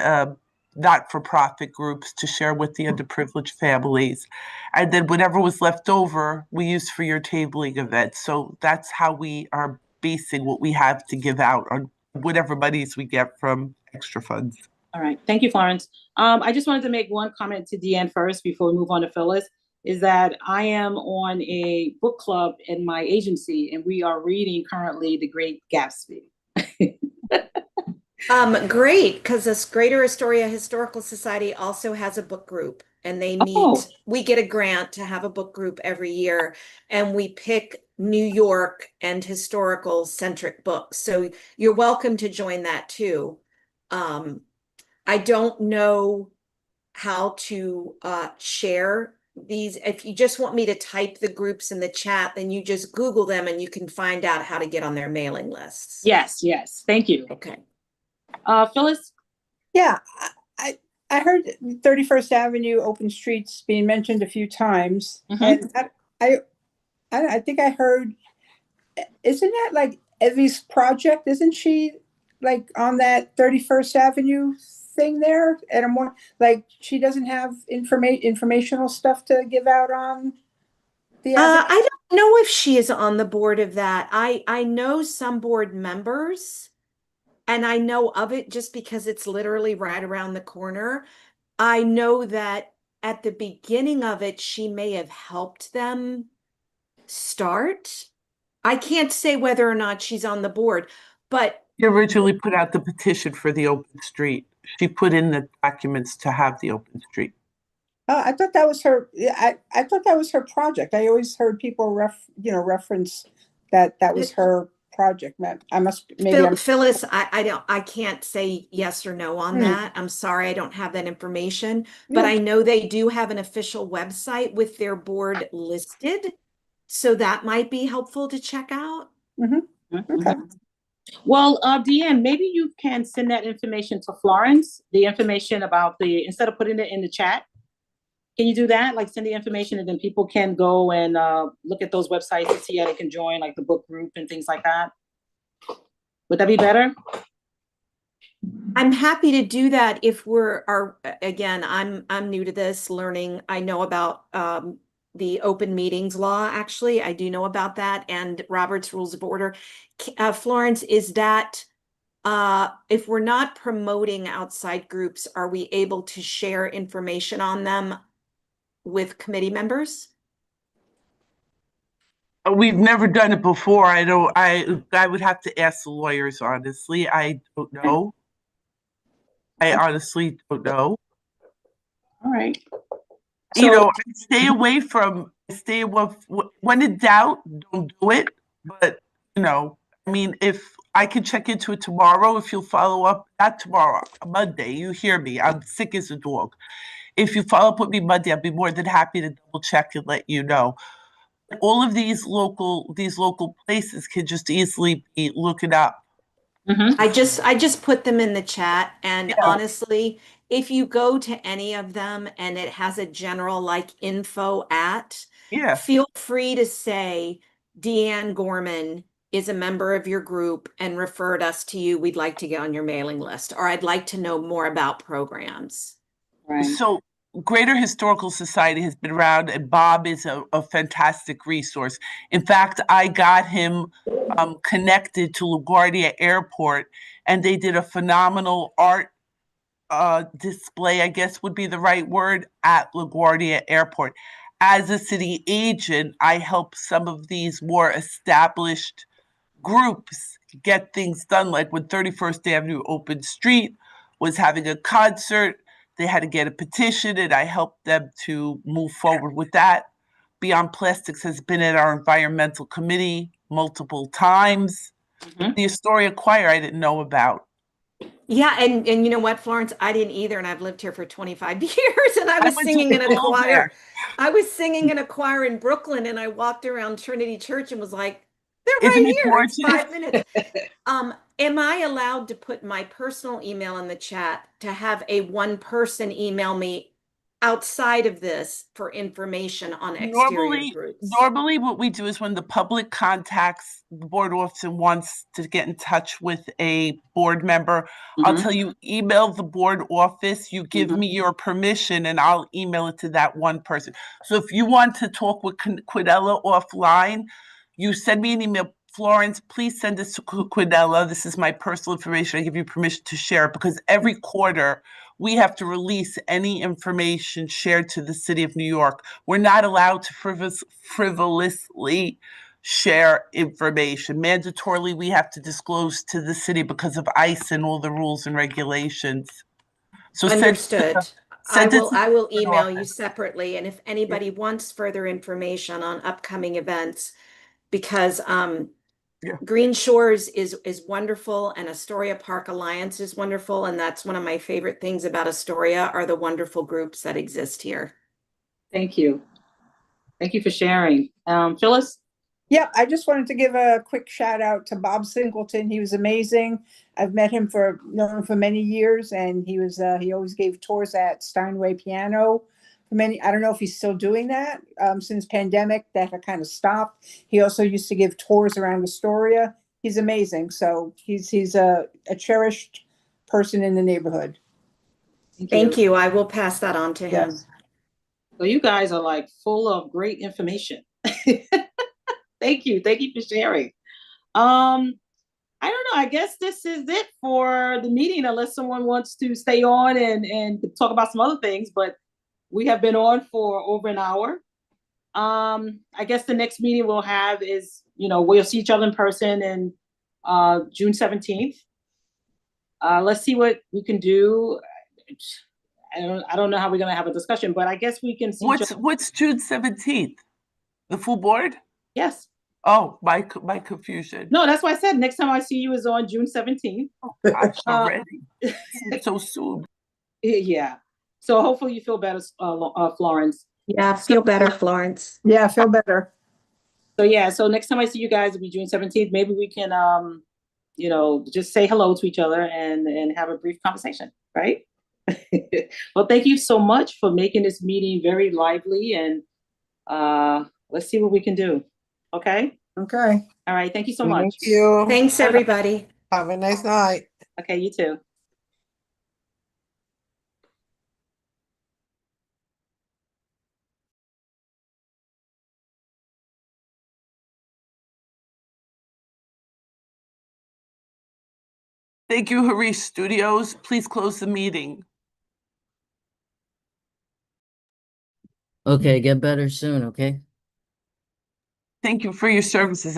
not-for-profit groups to share with the underprivileged families. And then whatever was left over, we used for your tabling event. So that's how we are basing what we have to give out on whatever monies we get from extra funds. All right, thank you, Florence. I just wanted to make one comment to Deanne first before we move on to Phyllis, is that I am on a book club in my agency, and we are reading currently The Great Gatsby. Great, because this Greater Astoria Historical Society also has a book group, and they meet. We get a grant to have a book group every year, and we pick New York and historical centric books. So you're welcome to join that too. I don't know how to share these. If you just want me to type the groups in the chat, then you just Google them and you can find out how to get on their mailing lists. Yes, yes, thank you. Okay. Phyllis? Yeah, I heard 31st Avenue Open Streets being mentioned a few times, and I think I heard, isn't that like Evie's project? Isn't she like on that 31st Avenue thing there? And I'm more like, she doesn't have informational stuff to give out on the avenue? I don't know if she is on the board of that. I know some board members, and I know of it just because it's literally right around the corner. I know that at the beginning of it, she may have helped them start. I can't say whether or not she's on the board, but she originally put out the petition for the open street. She put in the documents to have the open street. I thought that was her. I thought that was her project. I always heard people reference that was her project. I must maybe Phyllis, I can't say yes or no on that. I'm sorry, I don't have that information, but I know they do have an official website with their board listed, so that might be helpful to check out. Okay. Well, Deanne, maybe you can send that information to Florence, the information about instead of putting it in the chat. Can you do that? Like send the information and then people can go and look at those websites and see how they can join like the book group and things like that. Would that be better? I'm happy to do that if again, I'm new to this learning. I know about the open meetings law, actually. I do know about that and Robert's Rules of Order. Florence, is that if we're not promoting outside groups, are we able to share information on them with committee members? We've never done it before. I would have to ask the lawyers, honestly. I don't know. I honestly don't know. All right. You So, know, I stay away, when in doubt, don't do it. But, you know, I mean, if I can check into it tomorrow, if you'll follow up, not tomorrow, Monday, you hear me, I'm sick as a dog. If you follow up with me Monday, I'll be more than happy to double check and let you know. All of these local places can just easily be looking up. mhm. I just put them in the chat, and Yeah. honestly, if you go to any of them and it has a general like info at, Yeah. feel free to say Deanne Gorman is a member of your group and referred us to you. We'd like to get on your mailing list, or I'd like to know more about programs. Right. So Greater Historical Society has been around, and Bob is a fantastic resource. In fact, I got him connected to LaGuardia Airport, and they did a phenomenal art display, I guess would be the right word, at LaGuardia Airport. As a city agent, I help some of these more established groups get things done, like when 31st Avenue Open Street was having a concert, they had to get a petition, and I helped them to move forward with that. Beyond Plastics has been at our environmental committee multiple times. Mhm. The Astoria Choir I didn't know about. Yeah, and you know what, Florence, I didn't either, and I've lived here for 25 years, and I was went to singing in a school choir. there. I was singing in a choir in Brooklyn, and I walked around Trinity Church and was like, they're Isn't right it here. It's gorgeous? 5 minutes. Am I allowed to put my personal email in the chat to have a one person email me outside of this for information on exterior groups? Normally what we do is when the public contacts the board office and wants to get in touch with a board member, I'll Mhm. tell you, email the board office, you give Mhm. me your permission, and I'll email it to that one person. So if you want to talk with Quinella offline, you send me an email, Florence, please send this to Quinella. This is my personal information. I give you permission to share it, because every quarter we have to release any information shared to the city of New York. We're not allowed to frivolously share information. Mandatorily, we have to disclose to the city because of ICE and all the rules and regulations. So Understood. I send it to will the email you office. separately, and if anybody wants further information on upcoming events, because Yeah. Green Shores is wonderful, and Astoria Park Alliance is wonderful, and that's one of my favorite things about Astoria are the wonderful groups that exist here. Thank you. Thank you for sharing. Phyllis? Yeah, I just wanted to give a quick shout out to Bob Singleton. He was amazing. I've known him for many years, and he always gave tours at Steinway Piano for many. I don't know if he's still doing that. Since pandemic, that had kind of stopped. He also used to give tours around Astoria. He's amazing. So he's a cherished person in the neighborhood. Thank you. I will pass that on to him. Yes. So you guys are like full of great information. Thank you. Thank you for sharing. I don't know. I guess this is it for the meeting, unless someone wants to stay on and talk about some other things, but we have been on for over an hour. I guess the next meeting we'll have is, we'll see each other in person in June 17th. Let's see what we can do. I don't know how we're gonna have a discussion, but I guess we can see each other. What's June 17th? The full board? Yes. Oh, my confusion. No, that's why I said next time I see you is on June 17th. Oh, gosh, already. So soon. Yeah. So hopefully you feel better, Florence. Yeah, feel better, Florence. Yeah, I feel better. So yeah, so next time I see you guys will be June 17th. Maybe we can just say hello to each other and have a brief conversation, right? Well, thank you so much for making this meeting very lively, and let's see what we can do. Okay? Okay. All right. Thank you so much. Thank you. Thanks, everybody. Have a nice night. Okay, you too. Thank you, Harish Studios. Please close the meeting. Okay, get better soon, okay? Thank you for your services. I